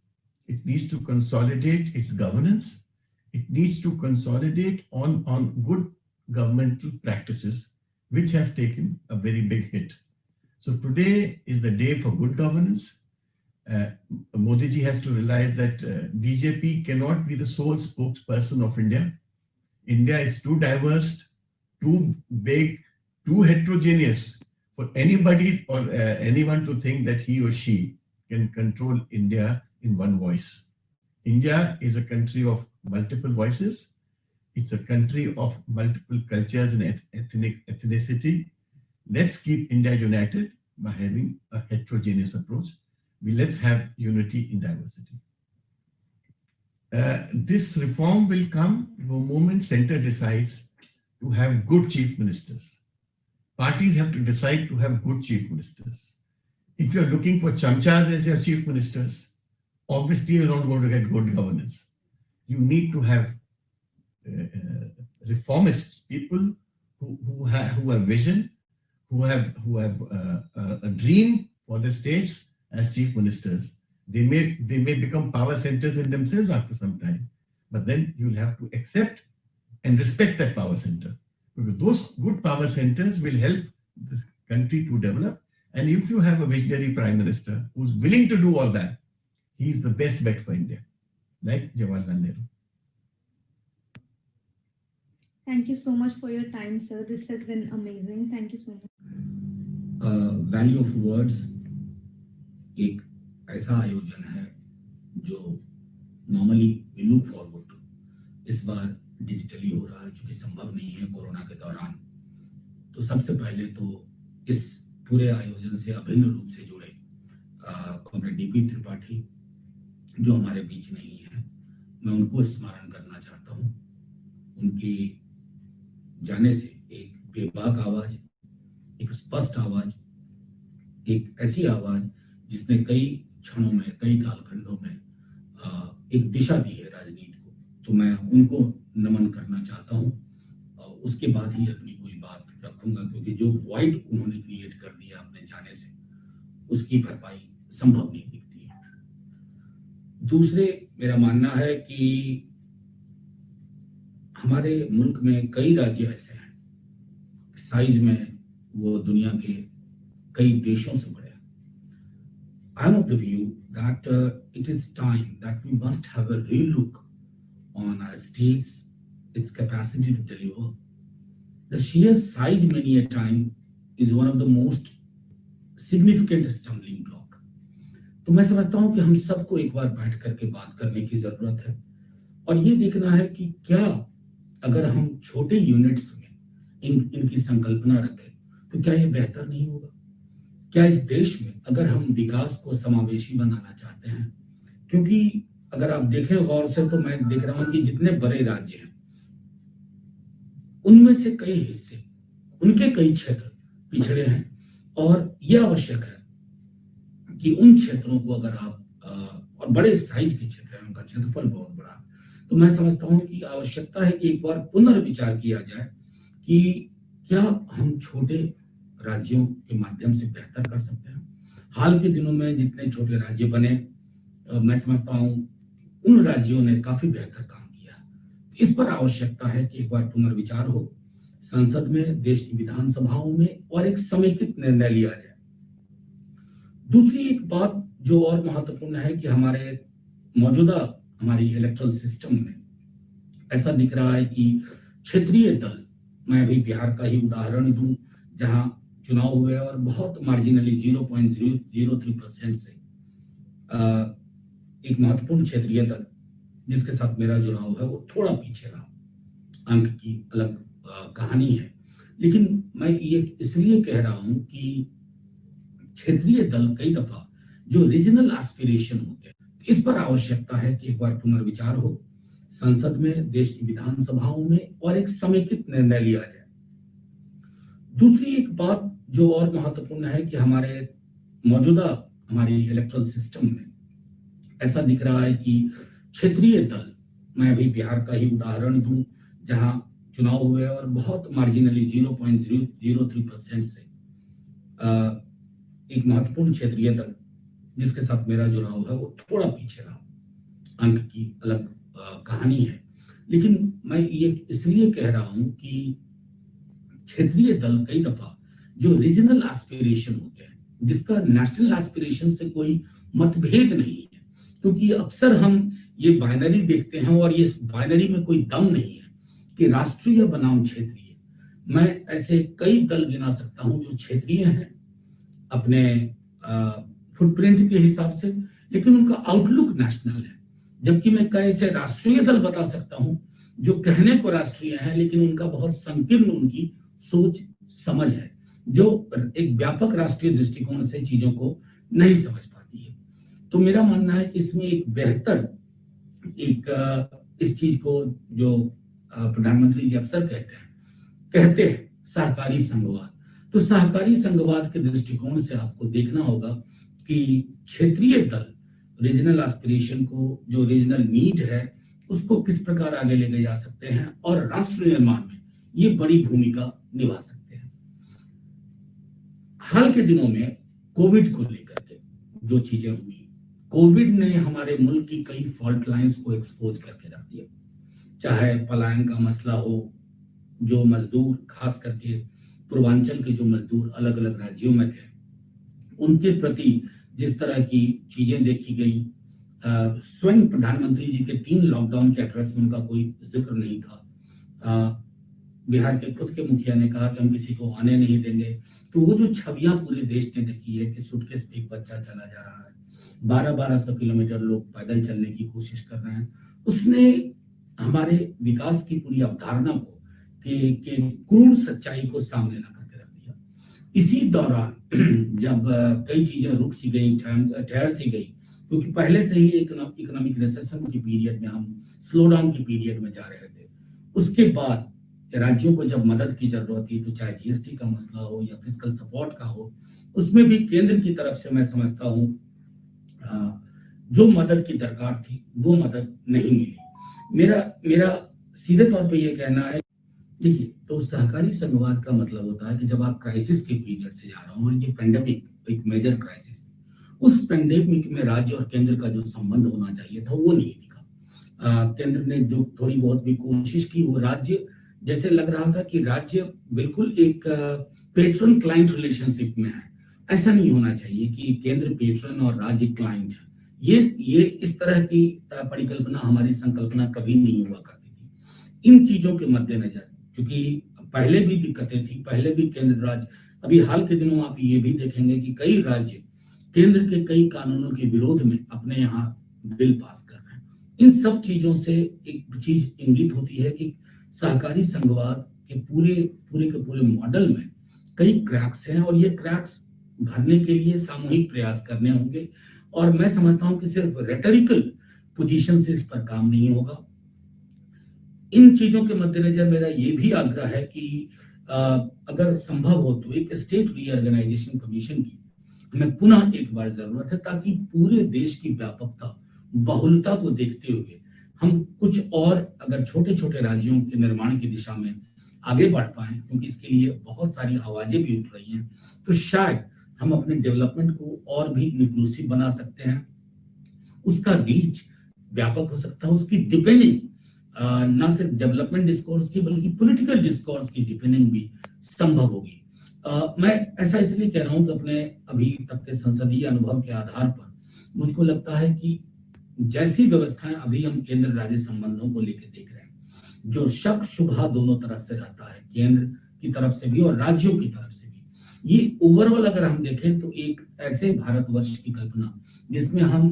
Speaker 9: It needs to consolidate its governance. It needs to consolidate on good governmental practices, which have taken a very big hit. So today is the day for good governance. Modi ji has to realize that BJP cannot be the sole spokesperson of India. India is too diverse, too big, too heterogeneous for anybody or anyone to think that he or she can control India in one voice. India is a country of multiple voices. It's a country of multiple cultures and ethnicity. Let's keep India united by having a heterogeneous approach. Let's have unity in diversity. This reform will come the moment center decides to have good chief ministers. Parties have to decide to have good chief ministers. If you're looking for chamchas as your chief ministers, obviously you're not going to get good governance. You need to have reformists, people who have vision, who have a dream for the states as chief ministers. They may become power centers in themselves after some time, but then you'll have to accept and respect that power center, because those good power centers will help this country to develop. And if you have a visionary prime minister who's willing to do all that, he's the best bet for India, like Jawaharlal Nehru.
Speaker 10: Thank you so much for your time, sir. This has been amazing. Thank you so much.
Speaker 11: Value of words एक ऐसा आयोजन है जो normally we look forward to, इस बार डिजिटली हो रहा है क्योंकि संभव नहीं है कोरोना के दौरान। तो सबसे पहले तो इस पूरे आयोजन से अभिन्न रूप से जुड़े कॉमरेड डीपी त्रिपाठी जो हमारे बीच नहीं है, मैं उनको स्मरण करना चाहता हूँ। उनके जाने से एक बेबाक आवाज, एक स्पष्ट आवाज, एक ऐसी आवाज जिसने कई क्षणों में, कई कालखंडों में एक दिशा दी है राजनीति को। तो मैं उनको नमन करना चाहता हूँ। उसके बाद ही अपनी कोई बात रखूंगा, क्योंकि जो वॉइड उन्होंने क्रिएट कर दिया अपने जाने से, उसकी भरपाई संभव नहीं दिखती है। दूसरे, मेरा मानना है कि हमारे मुल्क में कई राज्य ऐसे हैं, साइज में वो दुनिया के कई देशों से बड़े। I am of the view that it is time that we must have a real look on our states, its capacity to deliver. The sheer size many a time is one of the most significant stumbling block. तो मैं समझता हूं कि हम सबको एक बार बैठ करके बात करने की जरूरत है और ये देखना है कि क्या अगर हम छोटे यूनिट्स में इनकी संकल्पना रखें तो क्या ये बेहतर नहीं होगा? क्या इस देश में अगर हम विकास को समावेशी बनाना चाहते हैं, क्योंकि अगर आप देखें गौर से तो मैं देख रहा हूं कि जितने बड़े राज्य हैं उनमें से कई हिस्से, उनके कई क्षेत्र पिछड़े हैं और यह आवश्यक है कि उन क्षेत्रों को अगर आप और बड़े साइज के क्षेत्र हैं, उनका क्षेत्रफल बहुत बड़ा, तो मैं समझता हूं कि आवश्यकता है कि एक बार पुनर्विचार किया जाए कि क्या हम छोटे राज्यों के माध्यम से बेहतर कर सकते हैं। हाल के दिनों में जितने छोटे राज्य बने, मैं समझता हूं उन राज्यों ने काफी बेहतर काम किया। इस पर आवश्यकता है कि एक बार पुनर्विचार हो संसद में, देश की विधानसभाओं में और एक समेकित निर्णय लिया जाए। दूसरी एक बात जो और महत्वपूर्ण है कि हमारे मौजूदा हमारी इलेक्टोरल सिस्टम में ऐसा दिख रहा है कि क्षेत्रीय दल, मैं अभी बिहार का ही उदाहरण दूं जहां चुनाव हुए और बहुत मार्जिनली 0.003% से एक महत्वपूर्ण क्षेत्रीय दल जिसके साथ मेरा जुड़ाव है वो थोड़ा पीछे रहा। अंक की अलग कहानी है, लेकिन मैं ये इसलिए कह रहा हूं कि क्षेत्रीय दल कई दफा जो रीजनल एस्पिरेशन होते हैं, इस पर आवश्यकता है कि एक बार पुनर्विचार हो संसद में, देश की विधानसभाओं में और एक समेकित निर्णय लिया जाए। दूसरी एक बात जो और महत्वपूर्ण है कि हमारे मौजूदा हमारी इलेक्टोरल सिस्टम में ऐसा दिख रहा है कि क्षेत्रीय दल, मैं अभी बिहार का ही उदाहरण दूं जहां चुनाव हुए और बहुत मार्जिनली 0.003% से एक महत्वपूर्ण क्षेत्रीय दल जिसके साथ मेरा जुड़ाव है वो थोड़ा पीछे रहा। अंक की अलग कहानी है, लेकिन मैं ये इसलिए कह रहा हूं कि क्षेत्रीय दल कई दफा जो रीजनल एस्पिरेशन होते हैं, जिसका नेशनल एस्पिरेशन से कोई मतभेद नहीं है, क्योंकि अक्सर हम ये बाइनरी देखते हैं और ये बाइनरी में कोई दम नहीं है कि राष्ट्रीय बनाम क्षेत्रीय। मैं ऐसे कई दल गिना सकता हूं जो क्षेत्रीय हैं अपने फुटप्रिंट के हिसाब से, लेकिन उनका आउटलुक नेशनल है। जबकि मैं कई ऐसे राष्ट्रीय दल बता सकता हूं जो कहने को राष्ट्रीय है, लेकिन उनका बहुत संकीर्ण उनकी सोच समझ है, जो एक व्यापक राष्ट्रीय दृष्टिकोण से चीजों को नहीं समझ पाती है। तो मेरा मानना है कि इसमें एक बेहतर इस चीज को जो प्रधानमंत्री जी अक्सर कहते हैं सहकारी संघवाद, तो सहकारी संघवाद के दृष्टिकोण से आपको देखना होगा कि क्षेत्रीय दल रीजनल एस्पिरेशन को, जो रीजनल नीड है, उसको किस प्रकार आगे लेके जा सकते हैं और राष्ट्र निर्माण में ये बड़ी भूमिका निभा सकते हैं। हाल के दिनों में कोविड को लेकर के जो चीजें हुई, कोविड ने हमारे मुल्क की कई फॉल्ट लाइंस को एक्सपोज करके रख दिया। चाहे पलायन का मसला हो, जो मजदूर खास करके पूर्वांचल के जो मजदूर अलग अलग राज्यों में थे, उनके प्रति जिस तरह की चीजें देखी गई, स्वयं प्रधानमंत्री जी के 3 लॉकडाउन के एड्रेस में उनका कोई जिक्र नहीं था। बिहार के खुद के मुखिया ने कहा कि हम किसी को आने नहीं देंगे। तो वो जो छवियां पूरे देश ने देखी है कि सूटकेस पे एक बच्चा चला जा रहा है, 1200 किलोमीटर लोग पैदल चलने की कोशिश कर रहे हैं, उसने हमारे विकास की पूरी अवधारणा को के क्रूर सच्चाई को सामने ला करके रख दिया। इसी दौरान जब कई चीजें रुक सी गई, ठहर सी गई, क्योंकि पहले से ही इकोनॉमिक रिसेशन की पीरियड में, हम स्लो डाउन की पीरियड में जा रहे थे। उसके बाद राज्यों को जब मदद की जरूरत थी, तो चाहे जीएसटी का मसला हो या फिजिकल सपोर्ट का हो, उसमें भी केंद्र की तरफ से मैं समझता हूँ जो मदद की दरकार थी वो मदद नहीं मिली। मेरा सीधे तौर पे ये कहना है, देखिए, तो सहकारी संघवाद का मतलब होता है कि जब आप क्राइसिस के पीरियड से जा रहा हूँ, और ये पेंडेमिक एक मेजर क्राइसिस, उस पेंडेमिक में राज्य और केंद्र का जो संबंध होना चाहिए था वो नहीं दिखा। केंद्र ने जो थोड़ी बहुत भी कोशिश की, वो राज्य जैसे लग रहा था कि राज्य बिल्कुल एक पेट्रन क्लाइंट रिलेशनशिप में है। ऐसा नहीं होना चाहिए कि केंद्र पेट्रन और राज्य क्लाइंट है। ये इस तरह की परिकल्पना, हमारी संकल्पना कभी नहीं हुआ करती थी। इन चीजों के मद्देनजर, क्योंकि पहले भी दिक्कतें थी, पहले भी केंद्र राज्य, अभी हाल के दिनों आप ये भी देखेंगे कि कई राज्य केंद्र के कई कानूनों के विरोध में अपने यहाँ बिल पास कर रहे हैं। इन सब चीजों से एक चीज इंगित होती है कि सहकारी संघवाद के पूरे मॉडल में कई क्रैक्स हैं, और ये क्रैक्स भरने के लिए सामूहिक प्रयास करने होंगे। और मैं समझता हूं कि सिर्फ रेटोरिकल पोजीशन से इस पर काम नहीं होगा। इन चीजों के मद्देनजर मेरा ये भी आग्रह है कि अगर संभव हो तो एक स्टेट रीऑर्गेनाइजेशन कमीशन की हमें पुनः एक बार जरूरत है, ताकि पूरे देश की व्यापकता, बहुलता को देखते हुए हम कुछ और अगर छोटे छोटे राज्यों के निर्माण की दिशा में आगे बढ़ पाए, क्योंकि इसके लिए बहुत सारी आवाजें भी उठ रही हैं, तो शायद हम अपने डेवलपमेंट को और भी इंक्लूसिव बना सकते हैं। उसका रीच व्यापक हो सकता है, उसकी डिपेंडिंग ना सिर्फ डेवलपमेंट डिस्कोर्स की बल्कि पॉलिटिकल डिस्कोर्स की डिपेंडिंग भी संभव होगी। मैं ऐसा इसलिए कह रहा हूं कि अपने अभी तक के संसदीय अनुभव के आधार पर मुझको लगता है कि जैसी व्यवस्थाएं अभी हम केंद्र राज्य संबंधों को लेकर देख रहे हैं, जो शक शुभा दोनों तरफ से रहता है, केंद्र की तरफ से भी और राज्यों की तरफ से भी, ये ओवरऑल अगर हम देखें तो एक ऐसे भारतवर्ष की कल्पना जिसमें हम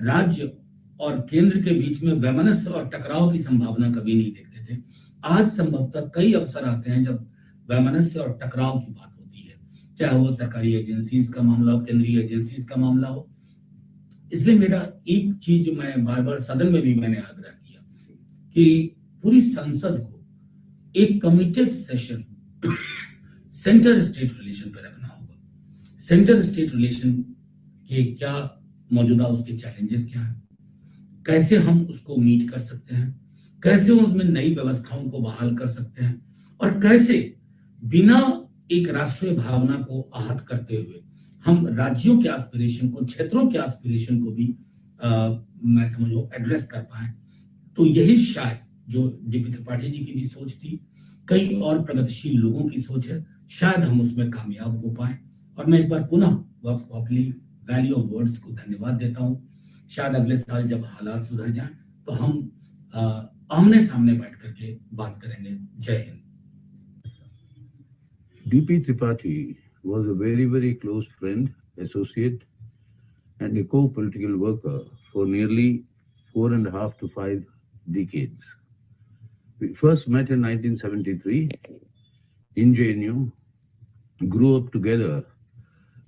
Speaker 11: राज्य और केंद्र के बीच में वैमनस्य और टकराव की संभावना कभी नहीं देखते थे। आज संभवतः कई अवसर आते हैं जब वैमनस्य और टकराव की बात होती है, चाहे वो सरकारी एजेंसीज का मामला हो, केंद्रीय एजेंसीज का मामला हो। इसलिए मेरा एक चीज मैं बार बार सदन में भी मैंने आग्रह किया कि पूरी संसद को एक committed session centre state relation पे रखना होगा। सेंटर स्टेट रिलेशन के क्या मौजूदा उसके चैलेंजेस क्या हैं, कैसे हम उसको मीट कर सकते हैं, कैसे उसमें नई व्यवस्थाओं को बहाल कर सकते हैं, और कैसे बिना एक राष्ट्रीय भावना को आहत करते हुए हम राज्यों के एस्पिरेशन को, क्षेत्रों के एस्पिरेशन को भी मैं समझो एड्रेस कर पाए। तो यही शायद जो डीपी त्रिपाठी जी की भी सोच थी, कई और प्रगतिशील लोगों की सोच है, शायद हम उसमें कामयाब हो पाए। और मैं एक बार पुनः वॉक्स पॉपुली वैली ऑफ वर्ड्स को धन्यवाद देता हूँ। शायद अगले साल जब हालात सुधर जाएं तो हम आमने सामने बैठ करके बात करेंगे। जय Hind.
Speaker 12: DP Tripathi was a very, very close friend, associate, and a co-political worker for nearly 4.5 to 5 decades. We first met in 1973 in JNU, grew up together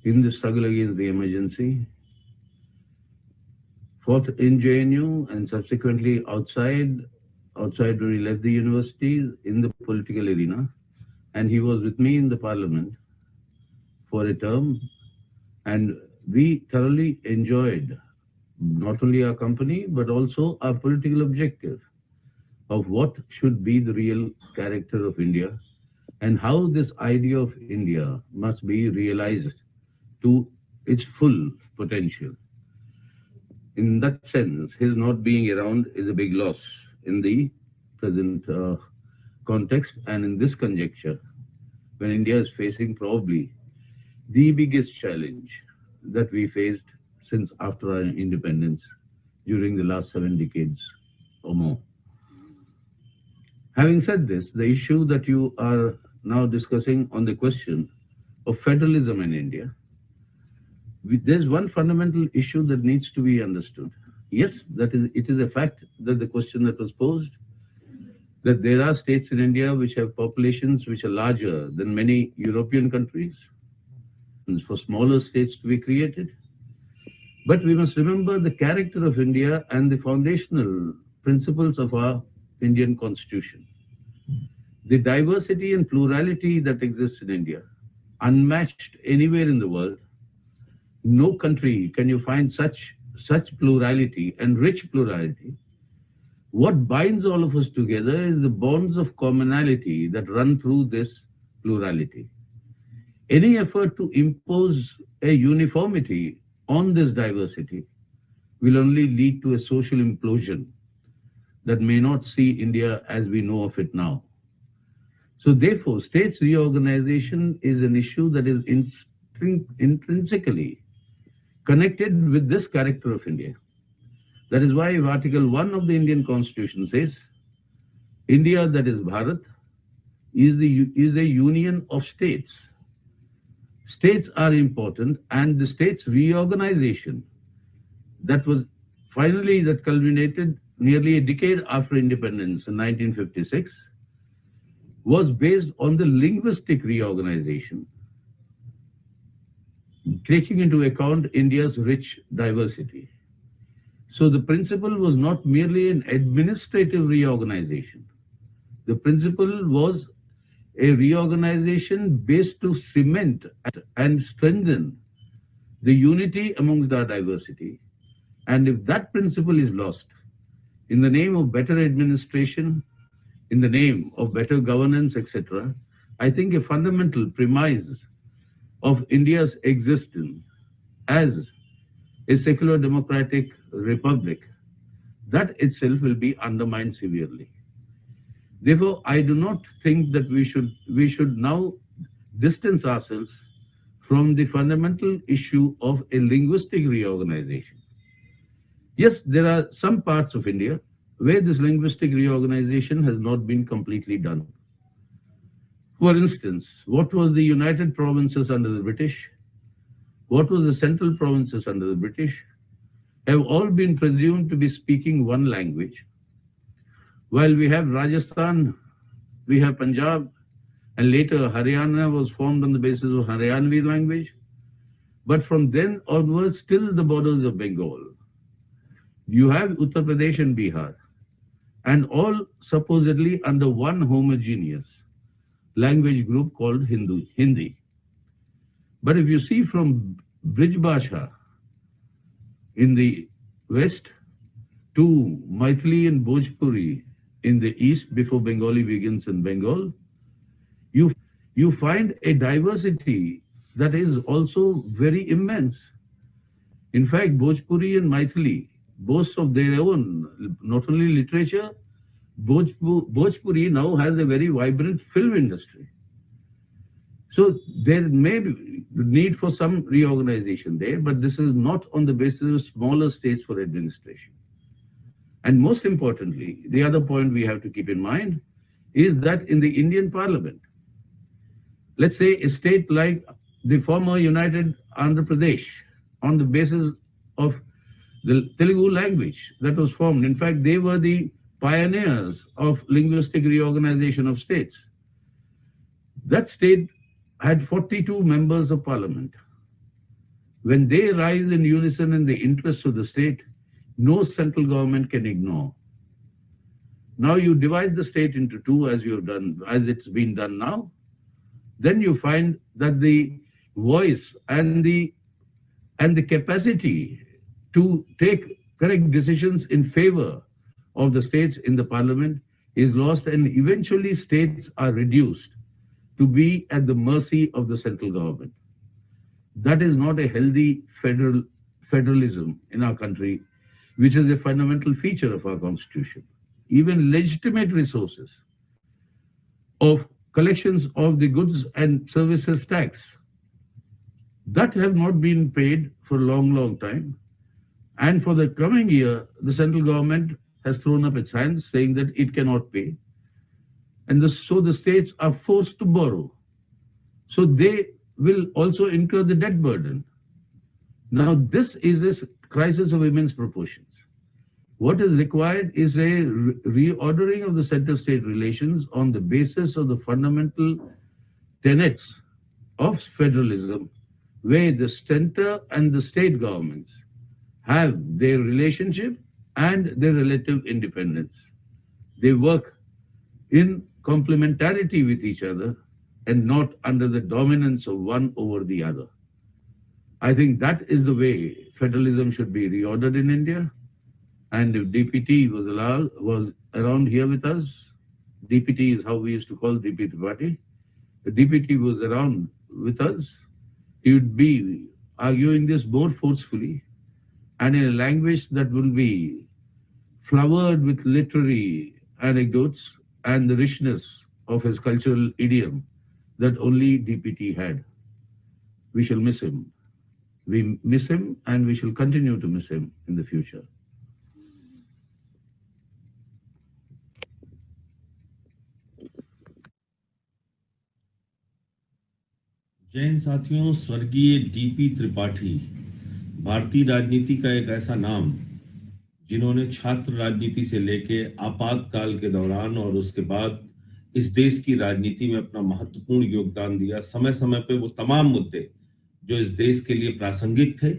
Speaker 12: in the struggle against the emergency, fought in JNU and subsequently outside when he left the university in the political arena. And he was with me in the parliament for a term. And we thoroughly enjoyed not only our company, but also our political objective of what should be the real character of India and how this idea of India must be realized to its full potential. In that sense, his not being around is a big loss in the present context and in this conjuncture, when India is facing probably the biggest challenge that we faced since after our independence during the last 7 decades or more. Having said this, the issue that you are now discussing on the question of federalism in India, there's one fundamental issue that needs to be understood. Yes, it is a fact that the question that was posed, that there are states in India which have populations which are larger than many European countries, and for smaller states to be created. But we must remember the character of India and the foundational principles of our Indian constitution. The diversity and plurality that exists in India, unmatched anywhere in the world. No country can you find such plurality and rich plurality. What binds all of us together is the bonds of commonality that run through this plurality. Any effort to impose a uniformity on this diversity will only lead to a social implosion that may not see India as we know of it now. So therefore, states reorganization is an issue that is intrinsically connected with this character of India. That is why Article 1 of the Indian Constitution says, India, that is Bharat, is a union of states. States are important, and the states reorganization that culminated nearly a decade after independence in 1956 was based on the linguistic reorganization, taking into account India's rich diversity. So the principle was not merely an administrative reorganization. The principle was a reorganization based to cement and strengthen the unity amongst our diversity. And if that principle is lost, in the name of better administration, in the name of better governance, etc., I think a fundamental premise of India's existence as a secular democratic republic, that itself will be undermined severely. Therefore, I do not think that we should now distance ourselves from the fundamental issue of a linguistic reorganization. Yes, there are some parts of India where this linguistic reorganization has not been completely done. For instance, what was the United Provinces under the British? What was the Central Provinces under the British? Have all been presumed to be speaking one language. While we have Rajasthan, we have Punjab, and later Haryana was formed on the basis of Haryanvi language. But from then onwards, still the borders of Bengal. You have Uttar Pradesh and Bihar, and all supposedly under one homogeneous language group called Hindi. But if you see from Brij Bhasha in the west to Maithili and Bhojpuri in the east before Bengali begins in Bengal, you find a diversity that is also very immense. In fact, Bhojpuri and Maithili boast of their own, not only literature, Bhojpuri now has a very vibrant film industry. So there may be need for some reorganization there, but this is not on the basis of smaller states for administration. And most importantly, the other point we have to keep in mind is that in the Indian Parliament, let's say, a state like the former United Andhra Pradesh, on the basis of the Telugu language that was formed. In fact, they were the pioneers of linguistic reorganization of states. That state had 42 members of parliament. When they rise in unison in the interests of the state, no central government can ignore. Now you divide the state into two, as you have done, as it's been done now. Then you find that the voice and the capacity to take correct decisions in favor of the states in the parliament is lost, and eventually states are reduced to be at the mercy of the central government. That is not a healthy federalism in our country, which is a fundamental feature of our constitution. Even legitimate resources of collections of the goods and services tax that have not been paid for a long time. And for the coming year, the central government has thrown up its hands saying that it cannot pay. And so the states are forced to borrow. So they will also incur the debt burden. Now, this is a crisis of immense proportions. What is required is a reordering of the center-state relations on the basis of the fundamental tenets of federalism, where the center and the state governments have their relationship and their relative independence. They work in complementarity with each other and not under the dominance of one over the other. I think that is the way federalism should be reordered in India. And if DPT was around here with us, DPT is how we used to call DP Tripathi. If DPT was around with us, he would be arguing this more forcefully and in a language that will be flowered with literary anecdotes and the richness of his cultural idiom that only DPT had. We shall miss him. We miss him and we shall continue to miss him in the future.
Speaker 13: जय हिंद साथियों। स्वर्गीय डीपी त्रिपाठी भारतीय राजनीति का एक ऐसा नाम जिन्होंने छात्र राजनीति से लेके आपातकाल के दौरान और उसके बाद इस देश की राजनीति में अपना महत्वपूर्ण योगदान दिया। समय समय पे वो तमाम मुद्दे जो इस देश के लिए प्रासंगिक थे,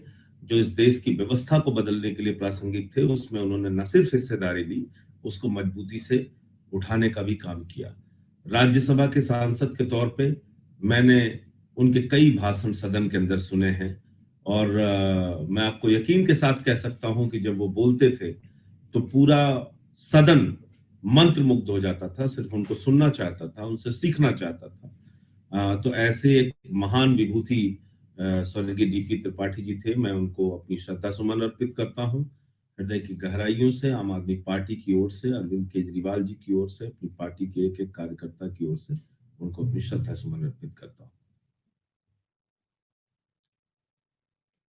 Speaker 13: जो इस देश की व्यवस्था को बदलने के लिए प्रासंगिक थे, उसमें उन्होंने न सिर्फ हिस्सेदारी ली, उसको मजबूती से उठाने का भी काम किया। राज्यसभा के सांसद के तौर पे मैंने उनके कई भाषण सदन के अंदर सुने हैं और मैं आपको यकीन के साथ कह सकता हूं कि जब वो बोलते थे तो पूरा सदन मंत्रमुग्ध हो जाता था, सिर्फ उनको सुनना चाहता था, उनसे सीखना चाहता था। तो ऐसे एक महान विभूति स्वर्गीय डीपी त्रिपाठी जी थे। मैं उनको अपनी श्रद्धा सुमन अर्पित करता हूं हृदय की गहराइयों से, आम आदमी पार्टी की ओर से, अरविंद केजरीवाल जी की ओर से, अपनी पार्टी के एक एक कार्यकर्ता की ओर से उनको अपनी श्रद्धा सुमन अर्पित करता हूं।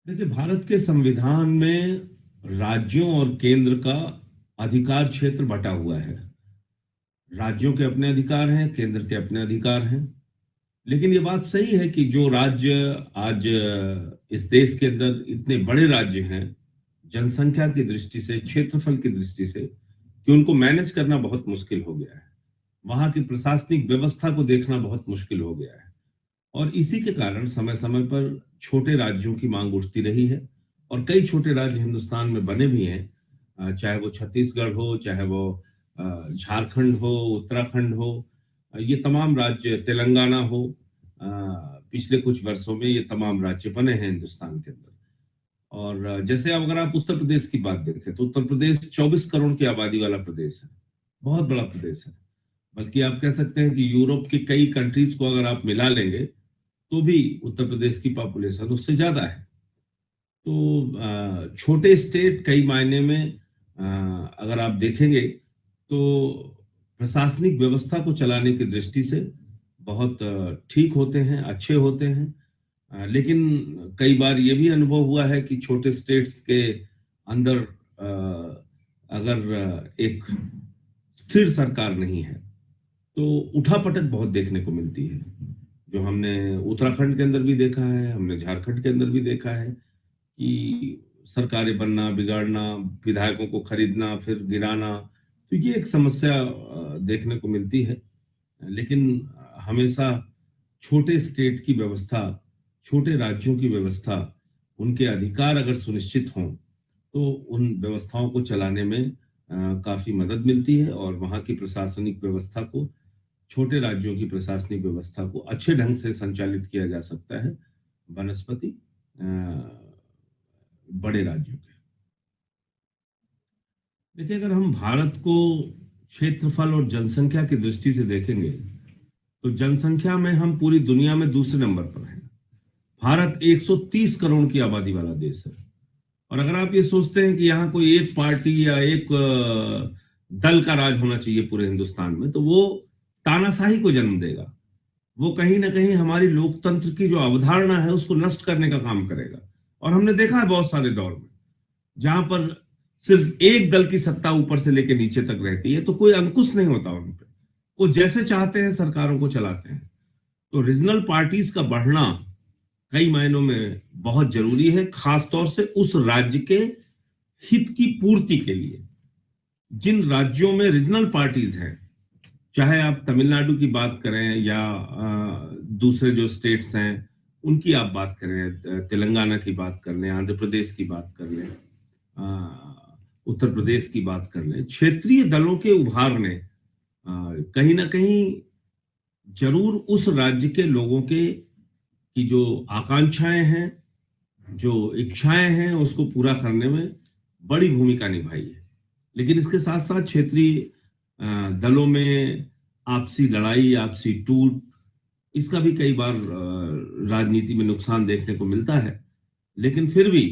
Speaker 13: देखिए, भारत के संविधान में राज्यों और केंद्र का अधिकार क्षेत्र बटा हुआ है। राज्यों के अपने अधिकार हैं, केंद्र के अपने अधिकार हैं। लेकिन ये बात सही है कि जो राज्य आज इस देश के अंदर इतने बड़े राज्य हैं, जनसंख्या की दृष्टि से, क्षेत्रफल की दृष्टि से, कि उनको मैनेज करना बहुत मुश्किल हो गया है। वहां की प्रशासनिक व्यवस्था को देखना बहुत मुश्किल हो गया है और इसी के कारण समय समय पर छोटे राज्यों की मांग उठती रही है और कई छोटे राज्य हिंदुस्तान में बने भी हैं, चाहे वो छत्तीसगढ़ हो, चाहे वो झारखंड हो, उत्तराखंड हो, ये तमाम राज्य, तेलंगाना हो, पिछले कुछ वर्षों में ये तमाम राज्य बने हैं हिंदुस्तान के अंदर। और जैसे अगर आप उत्तर प्रदेश की बात देखें तो उत्तर प्रदेश 24 करोड़ की आबादी वाला प्रदेश है, बहुत बड़ा प्रदेश है। बल्कि आप कह सकते हैं कि यूरोप के कई कंट्रीज को अगर आप मिला लेंगे तो भी उत्तर प्रदेश की पॉपुलेशन उससे ज्यादा है। तो छोटे स्टेट कई मायने में अगर आप देखेंगे तो प्रशासनिक व्यवस्था को चलाने की दृष्टि से बहुत ठीक होते हैं, अच्छे होते हैं। लेकिन कई बार ये भी अनुभव हुआ है कि छोटे स्टेट्स के अंदर अगर एक स्थिर सरकार नहीं है तो उठापटक बहुत देखने को मिलती है। जो हमने उत्तराखंड के अंदर भी देखा है, हमने झारखंड के अंदर भी देखा है कि सरकारें बनना, बिगाड़ना, विधायकों को खरीदना, फिर गिराना, तो ये एक समस्या देखने को मिलती है। लेकिन हमेशा छोटे स्टेट की व्यवस्था, छोटे राज्यों की व्यवस्था, उनके अधिकार अगर सुनिश्चित हों तो उन व्यवस्थाओं को चलाने में काफी मदद मिलती है और वहाँ की प्रशासनिक व्यवस्था को, छोटे राज्यों की प्रशासनिक व्यवस्था को अच्छे ढंग से संचालित किया जा सकता है बनस्पति बड़े राज्यों के। देखिए, अगर हम भारत को क्षेत्रफल और जनसंख्या की दृष्टि से देखेंगे तो जनसंख्या में हम पूरी दुनिया में दूसरे नंबर पर हैं। भारत 130 करोड़ की आबादी वाला देश है और अगर आप ये सोचते हैं कि यहाँ कोई एक पार्टी या एक दल का राज होना चाहिए पूरे हिंदुस्तान में, तो वो तानाशाही को जन्म देगा। वो कहीं ना कहीं हमारी लोकतंत्र की जो अवधारणा है उसको नष्ट करने का काम करेगा। और हमने देखा है बहुत सारे दौर में जहां पर सिर्फ एक दल की सत्ता ऊपर से लेकर नीचे तक रहती है तो कोई अंकुश नहीं होता उन पे, वो जैसे चाहते हैं सरकारों को चलाते हैं। तो रीजनल पार्टीज का बढ़ना कई मायनों में बहुत जरूरी है, खासतौर से उस राज्य के हित की पूर्ति के लिए। जिन राज्यों में रीजनल पार्टीज हैं, चाहे आप तमिलनाडु की बात करें या दूसरे जो स्टेट्स हैं उनकी आप बात करें, तेलंगाना की बात कर लें, आंध्र प्रदेश की बात कर लें, उत्तर प्रदेश की बात कर लें, क्षेत्रीय दलों के उभारने कहीं ना कहीं जरूर उस राज्य के लोगों के की जो आकांक्षाएं हैं, जो इच्छाएं हैं, उसको पूरा करने में बड़ी भूमिका निभाई है। लेकिन इसके साथ साथ क्षेत्रीय दलों में आपसी लड़ाई, आपसी टूट, इसका भी कई बार राजनीति में नुकसान देखने को मिलता है। लेकिन फिर भी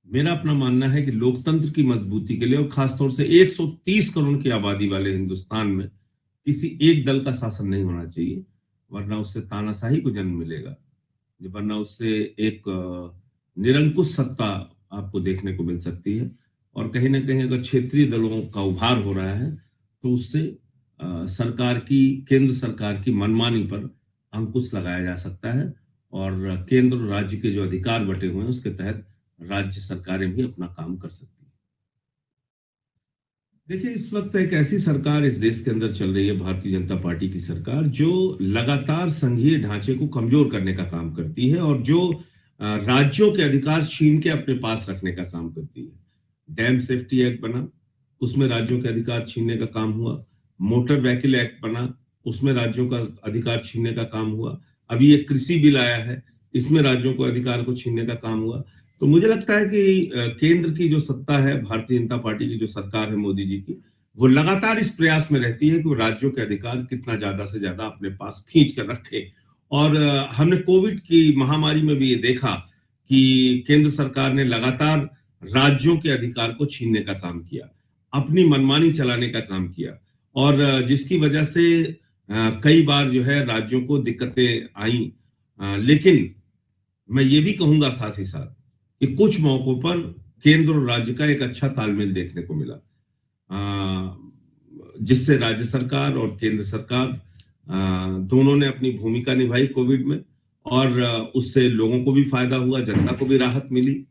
Speaker 13: मेरा अपना मानना है कि लोकतंत्र की मजबूती के लिए और खासतौर से 130 करोड़ की आबादी वाले हिंदुस्तान में किसी एक दल का शासन नहीं होना चाहिए, वरना उससे तानाशाही को जन्म मिलेगा, वरना उससे एक निरंकुश सत्ता आपको देखने को मिल सकती है। और कहीं ना कहीं अगर क्षेत्रीय दलों का उभार हो रहा है तो उससे सरकार की, केंद्र सरकार की मनमानी पर अंकुश लगाया जा सकता है और केंद्र और राज्य के जो अधिकार बटे हुए हैं उसके तहत राज्य सरकारें भी अपना काम कर सकती हैं। देखिए, इस वक्त एक ऐसी सरकार इस देश के अंदर चल रही है, भारतीय जनता पार्टी की सरकार, जो लगातार संघीय ढांचे को कमजोर करने का काम करती है और जो राज्यों के अधिकार छीन के अपने पास रखने का काम करती है। डैम सेफ्टी एक्ट बना, उसमें राज्यों के अधिकार छीनने का काम हुआ। मोटर व्हीकल एक्ट बना, उसमें राज्यों का अधिकार छीनने का काम हुआ। अभी एक कृषि बिल आया है, इसमें राज्यों को अधिकार को छीनने का काम हुआ। तो मुझे लगता है कि केंद्र की जो सत्ता है, भारतीय जनता पार्टी की जो सरकार है मोदी जी की, वो लगातार इस प्रयास में रहती है कि वो राज्यों के अधिकार कितना ज्यादा से ज्यादा अपने पास खींच कर रखे। और हमने कोविड की महामारी में भी ये देखा कि केंद्र सरकार ने लगातार राज्यों के अधिकार को छीनने का काम किया, अपनी मनमानी चलाने का काम किया और जिसकी वजह से कई बार जो है राज्यों को दिक्कतें आई। लेकिन मैं ये भी कहूंगा साथ ही साथ कि कुछ मौकों पर केंद्र और राज्य का एक अच्छा तालमेल देखने को मिला, जिससे राज्य सरकार और केंद्र सरकार दोनों ने अपनी भूमिका निभाई कोविड में और उससे लोगों को भी फायदा हुआ, जनता को भी राहत मिली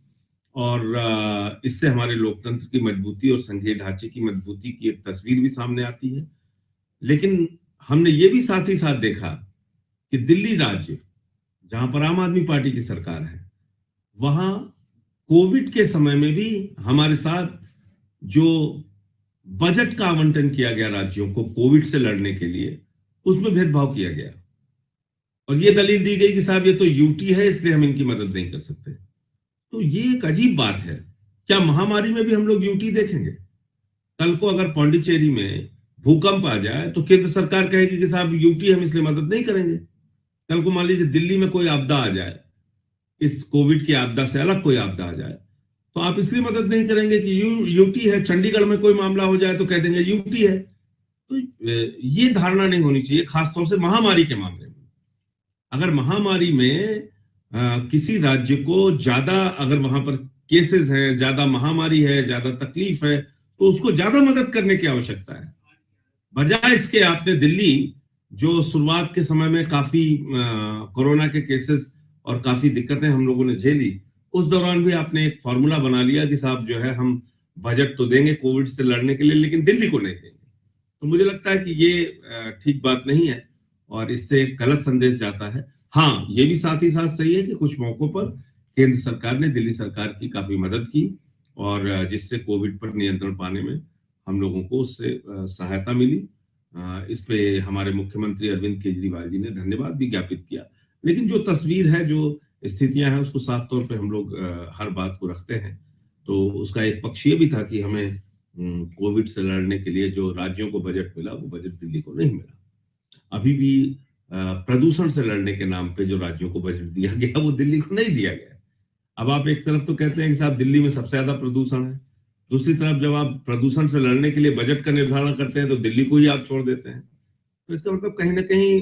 Speaker 13: और इससे हमारे लोकतंत्र की मजबूती और संघीय ढांचे की मजबूती की एक तस्वीर भी सामने आती है। लेकिन हमने ये भी साथ ही साथ देखा कि दिल्ली राज्य, जहां पर आम आदमी पार्टी की सरकार है, वहां कोविड के समय में भी हमारे साथ जो बजट का आवंटन किया गया राज्यों को कोविड से लड़ने के लिए, उसमें भेदभाव किया गया और ये दलील दी गई कि साहब ये तो यूटी है इसलिए हम इनकी मदद नहीं कर सकते। तो ये एक अजीब बात है। क्या महामारी में भी हम लोग यूटी देखेंगे? कल को अगर पौंडीचेरी में भूकंप आ जाए तो केंद्र सरकार कहेगी कि साहब यूटी हम इसलिए मदद नहीं करेंगे। कल को मान लीजिए दिल्ली में कोई आपदा आ जाए, इस कोविड की आपदा से अलग कोई आपदा आ जाए, तो आप इसलिए मदद नहीं करेंगे कि यूटी है। चंडीगढ़ में कोई मामला हो जाए तो कह देंगे यूटी है। तो ये धारणा नहीं होनी चाहिए, खासतौर से महामारी के मामले में। अगर महामारी में किसी राज्य को ज्यादा, अगर वहां पर केसेस हैं, ज्यादा महामारी है, ज्यादा तकलीफ है, तो उसको ज्यादा मदद करने की आवश्यकता है। बजाय इसके आपने दिल्ली जो शुरुआत के समय में काफी कोरोना के केसेस और काफी दिक्कतें हम लोगों ने झेली, उस दौरान भी आपने एक फॉर्मूला बना लिया कि साहब जो है हम बजट तो देंगे कोविड से लड़ने के लिए, लेकिन दिल्ली को नहीं देंगे। तो मुझे लगता है कि ये ठीक बात नहीं है और इससे गलत संदेश जाता है। हाँ, ये भी साथ ही साथ सही है कि कुछ मौकों पर केंद्र सरकार ने दिल्ली सरकार की काफी मदद की और जिससे कोविड पर नियंत्रण पाने में हम लोगों को उससे सहायता मिली। इस पे हमारे मुख्यमंत्री अरविंद केजरीवाल जी ने धन्यवाद भी ज्ञापित किया। लेकिन जो तस्वीर है, जो स्थितियां हैं, उसको साफ तौर पे हम लोग हर बात को रखते हैं। तो उसका एक पक्ष ये भी था कि हमें कोविड से लड़ने के लिए जो राज्यों को बजट मिला, वो बजट दिल्ली को नहीं मिला। अभी भी प्रदूषण से लड़ने के नाम पे जो राज्यों को बजट दिया गया, वो दिल्ली को नहीं दिया गया। अब आप एक तरफ तो कहते हैं कि साहब दिल्ली में सबसे ज्यादा प्रदूषण है, दूसरी तरफ जब आप प्रदूषण से लड़ने के लिए बजट का निर्धारण करते हैं तो दिल्ली को ही आप छोड़ देते हैं। तो इसका मतलब कहीं ना कहीं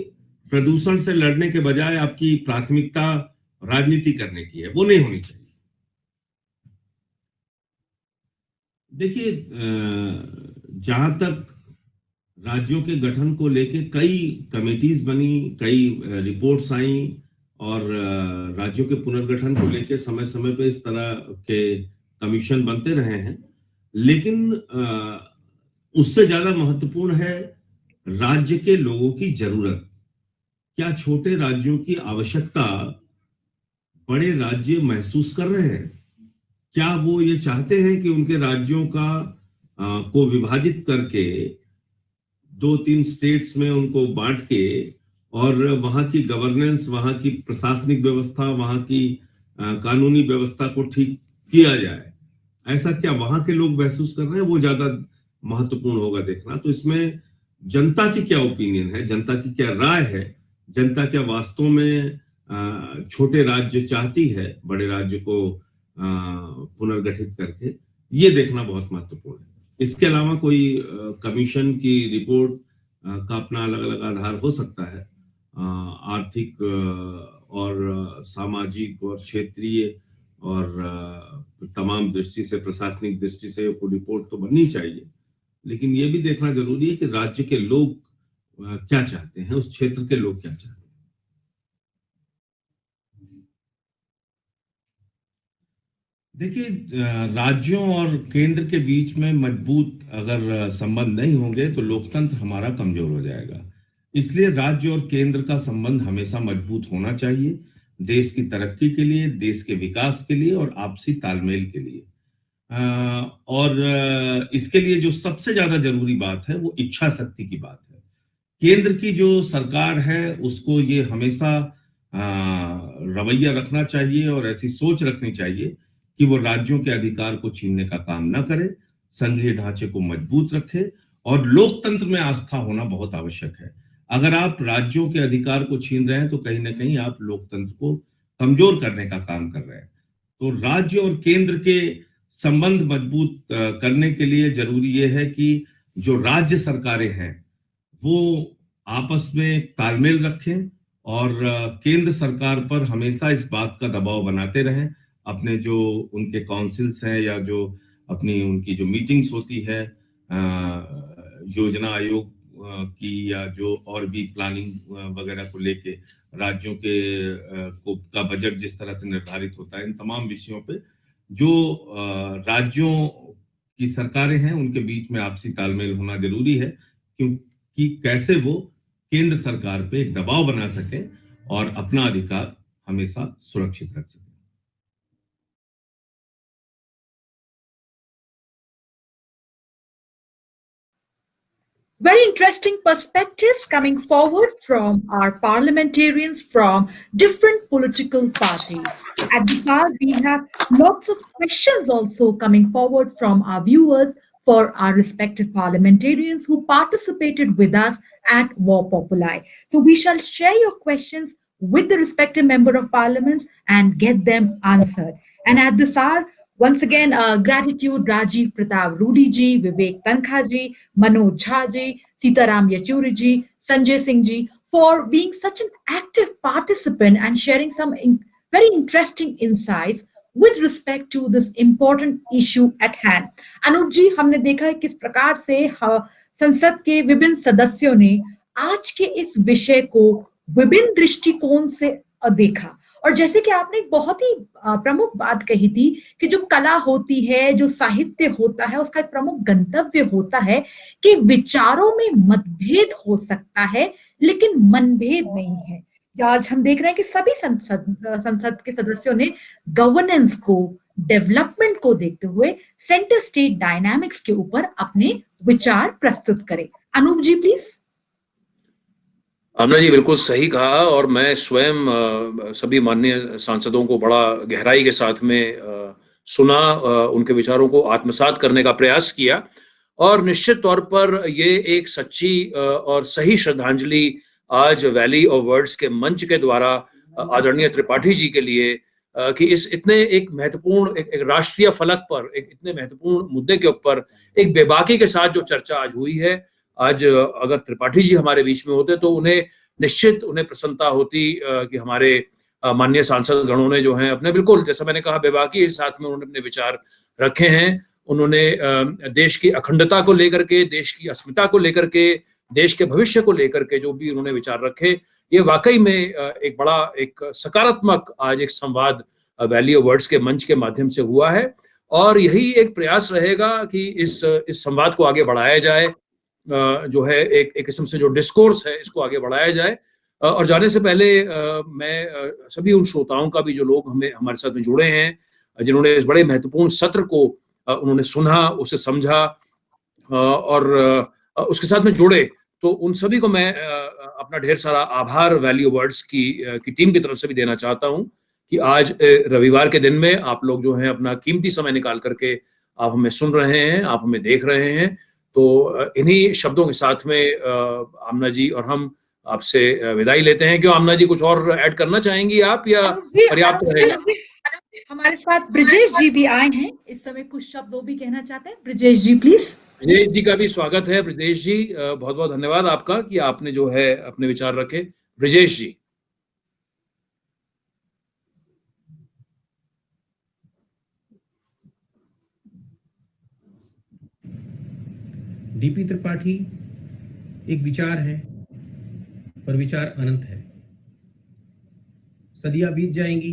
Speaker 13: प्रदूषण से लड़ने के बजाय आपकी प्राथमिकता राजनीति करने की है, वो नहीं होनी चाहिए। देखिए, जहां तक राज्यों के गठन को लेके कई कमेटीज बनी, कई रिपोर्ट्स आई और राज्यों के पुनर्गठन को लेके समय समय पे इस तरह के कमीशन बनते रहे हैं, लेकिन उससे ज्यादा महत्वपूर्ण है राज्य के लोगों की जरूरत। क्या छोटे राज्यों की आवश्यकता बड़े राज्य महसूस कर रहे हैं? क्या वो ये चाहते हैं कि उनके राज्यों को विभाजित करके 2-3 स्टेट्स में उनको बांट के और वहां की गवर्नेंस, वहां की प्रशासनिक व्यवस्था, वहां की कानूनी व्यवस्था को ठीक किया जाए? ऐसा क्या वहां के लोग महसूस कर रहे हैं? वो ज्यादा महत्वपूर्ण होगा देखना। तो इसमें जनता की क्या ओपिनियन है, जनता की क्या राय है, जनता क्या वास्तव में छोटे राज्य चाहती है बड़े राज्य को पुनर्गठित करके, ये देखना बहुत महत्वपूर्ण है। इसके अलावा कोई कमीशन की रिपोर्ट का अपना अलग अलग आधार हो सकता है। आर्थिक और सामाजिक और क्षेत्रीय और तमाम दृष्टि से, प्रशासनिक दृष्टि से कोई रिपोर्ट तो बननी चाहिए, लेकिन ये भी देखना जरूरी है कि राज्य के लोग क्या चाहते हैं, उस क्षेत्र के लोग क्या चाहते हैं। देखिए, राज्यों और केंद्र के बीच में मजबूत अगर संबंध नहीं होंगे तो लोकतंत्र हमारा कमजोर हो जाएगा। इसलिए राज्य और केंद्र का संबंध हमेशा मजबूत होना चाहिए, देश की तरक्की के लिए, देश के विकास के लिए और आपसी तालमेल के लिए। और इसके लिए जो सबसे ज्यादा जरूरी बात है वो इच्छा शक्ति की बात है। केंद्र की जो सरकार है उसको ये हमेशा रवैया रखना चाहिए और ऐसी सोच रखनी चाहिए कि वो राज्यों के अधिकार को छीनने का काम न करे, संघीय ढांचे को मजबूत रखे और लोकतंत्र में आस्था होना बहुत आवश्यक है। अगर आप राज्यों के अधिकार को छीन रहे हैं तो कहीं ना कहीं आप लोकतंत्र को कमजोर करने का काम कर रहे हैं। तो राज्य और केंद्र के संबंध मजबूत करने के लिए जरूरी यह है कि जो राज्य सरकारें हैं वो आपस में तालमेल रखें और केंद्र सरकार पर हमेशा इस बात का दबाव बनाते रहें। अपने जो उनके काउंसिल्स हैं या जो अपनी उनकी जो मीटिंग्स होती है योजना आयोग की या जो और भी प्लानिंग वगैरह को लेके राज्यों के का बजट जिस तरह से निर्धारित होता है, इन तमाम विषयों पे जो राज्यों की सरकारें हैं उनके बीच में आपसी तालमेल होना जरूरी है, क्योंकि कैसे वो केंद्र सरकार पे एक दबाव बना सके और अपना अधिकार हमेशा सुरक्षित रख सके।
Speaker 1: Very interesting perspectives coming forward from our parliamentarians from different political parties. At the start, we have lots of questions also coming forward from our viewers for our respective parliamentarians who participated with us at War Populi. So we shall share your questions with the respective member of parliaments and get them answered. And at this hour, once again, gratitude Rajiv Pratap Rudi ji, Vivek Tankha ji, Manoj Jha ji, Sitaram Yachuri ji, Sanjay Singh ji for being such an active participant and sharing some very interesting insights with respect to this important issue at hand. Anuj ji, हमने देखा है किस प्रकार से संसद के विभिन्न सदस्यों ने आज के इस विषय को विभिन्न दृष्टिकोण से देखा। और जैसे कि आपने एक बहुत ही प्रमुख बात कही थी कि जो कला होती है, जो साहित्य होता है, उसका एक प्रमुख गंतव्य होता है कि विचारों में मतभेद हो सकता है लेकिन मनभेद नहीं है। आज हम देख रहे हैं कि सभी संसद के सदस्यों ने गवर्नेंस को, डेवलपमेंट को देखते हुए सेंटर स्टेट डायनामिक्स के ऊपर अपने विचार प्रस्तुत करे। अनूप जी प्लीज।
Speaker 2: आमना जी बिल्कुल सही कहा, और मैं स्वयं सभी माननीय सांसदों को बड़ा गहराई के साथ में सुना, उनके विचारों को आत्मसात करने का प्रयास किया, और निश्चित तौर पर ये एक सच्ची और सही श्रद्धांजलि आज वैली ऑफ वर्ड्स के मंच के द्वारा आदरणीय त्रिपाठी जी के लिए कि इस इतने एक महत्वपूर्ण एक राष्ट्रीय फलक पर एक इतने महत्वपूर्ण मुद्दे के ऊपर एक बेबाकी के साथ जो चर्चा आज हुई है, आज अगर त्रिपाठी जी हमारे बीच में होते तो उन्हें प्रसन्नता होती कि हमारे माननीय सांसद गणों ने जो है अपने बिल्कुल जैसा मैंने कहा बेबाकी के साथ में उन्होंने अपने विचार रखे हैं। उन्होंने देश की अखंडता को लेकर के, देश की अस्मिता को लेकर के, देश के भविष्य को लेकर के जो भी उन्होंने विचार रखे, ये वाकई में एक बड़ा एक सकारात्मक आज एक संवाद वैली ऑफ वर्ड्स के मंच के माध्यम से हुआ है। और यही एक प्रयास रहेगा कि इस संवाद को आगे बढ़ाया जाए, जो है एक किस्म से जो डिस्कोर्स है इसको आगे बढ़ाया जाए। और जाने से पहले मैं सभी उन श्रोताओं का भी जो लोग हमारे साथ में जुड़े हैं, जिन्होंने इस बड़े महत्वपूर्ण सत्र को उन्होंने सुना, उसे समझा और उसके साथ में जुड़े, तो उन सभी को मैं अपना ढेर सारा आभार वैली ऑफ वर्ड्स की टीम की तरफ से भी देना चाहता हूं कि आज रविवार के दिन में आप लोग जो हैं अपना कीमती समय निकाल करके आप हमें सुन रहे हैं, आप हमें देख रहे हैं। तो इन्हीं शब्दों के साथ में आमना जी और हम आपसे विदाई लेते हैं। क्यों आमना जी, कुछ और ऐड करना चाहेंगी आप या पर्याप्त रहेगा?
Speaker 1: हमारे साथ ब्रिजेश जी भी आए हैं, इस समय कुछ शब्द वो भी कहना चाहते हैं। ब्रिजेश जी प्लीज।
Speaker 2: ब्रिजेश जी का भी स्वागत है। ब्रिजेश जी बहुत बहुत धन्यवाद आपका कि आपने जो है अपने विचार रखे। ब्रिजेश जी।
Speaker 7: डीपी त्रिपाठी एक विचार है और विचार अनंत है। सदियां बीत जाएंगी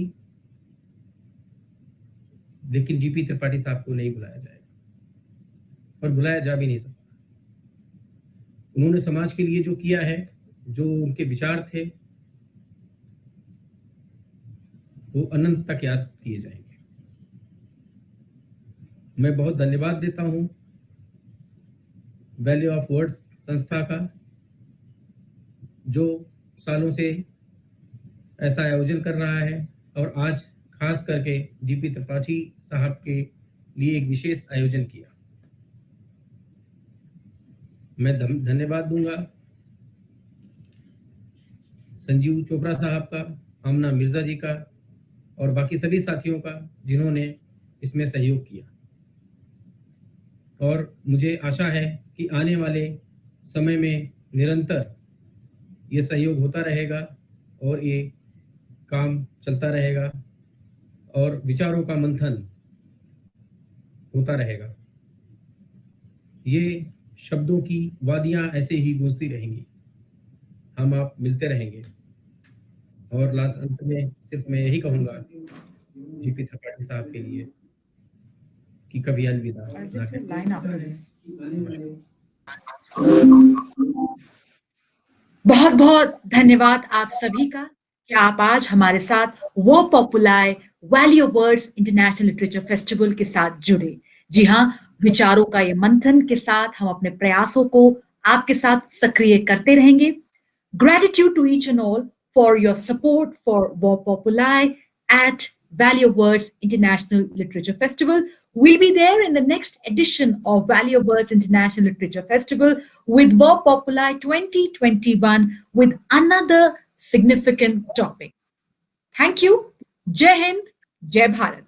Speaker 7: लेकिन डीपी त्रिपाठी साहब को नहीं भुलाया जाएगा और भुलाया जा भी नहीं सकता। उन्होंने समाज के लिए जो किया है, जो उनके विचार थे, वो अनंत तक याद किए जाएंगे। मैं बहुत धन्यवाद देता हूं वैली ऑफ वर्ड्स संस्था का, जो सालों से ऐसा आयोजन कर रहा है और आज खास करके डीपी त्रिपाठी साहब के लिए एक विशेष आयोजन किया। मैं धन्यवाद दूंगा संजीव चोपड़ा साहब का, आमना मिर्जा जी का और बाकी सभी साथियों का जिन्होंने इसमें सहयोग किया। और मुझे आशा है कि आने वाले समय में निरंतर ये सहयोग होता रहेगा और ये काम चलता रहेगा और विचारों का मंथन होता रहेगा। ये शब्दों की वादियां ऐसे ही गूंजती रहेंगी, हम आप मिलते रहेंगे। और लास्ट अंत में सिर्फ मैं यही कहूंगा डीपी त्रिपाठी साहब के लिए कि कभी अलविदा।
Speaker 1: बहुत बहुत धन्यवाद आप सभी का कि आप आज हमारे साथ वो popular valley of words international literature festival के साथ जुड़े। जी हाँ, विचारों का ये मंथन के साथ हम अपने प्रयासों को आपके साथ सक्रिय करते रहेंगे। Gratitude to each and all for your support for War Populi at Valley of Words International Literature Festival. We'll be there in the next edition of Valley of Words International Literature Festival with War Populi 2021 with another significant topic. Thank you. Jai Hind, Jai Bharat.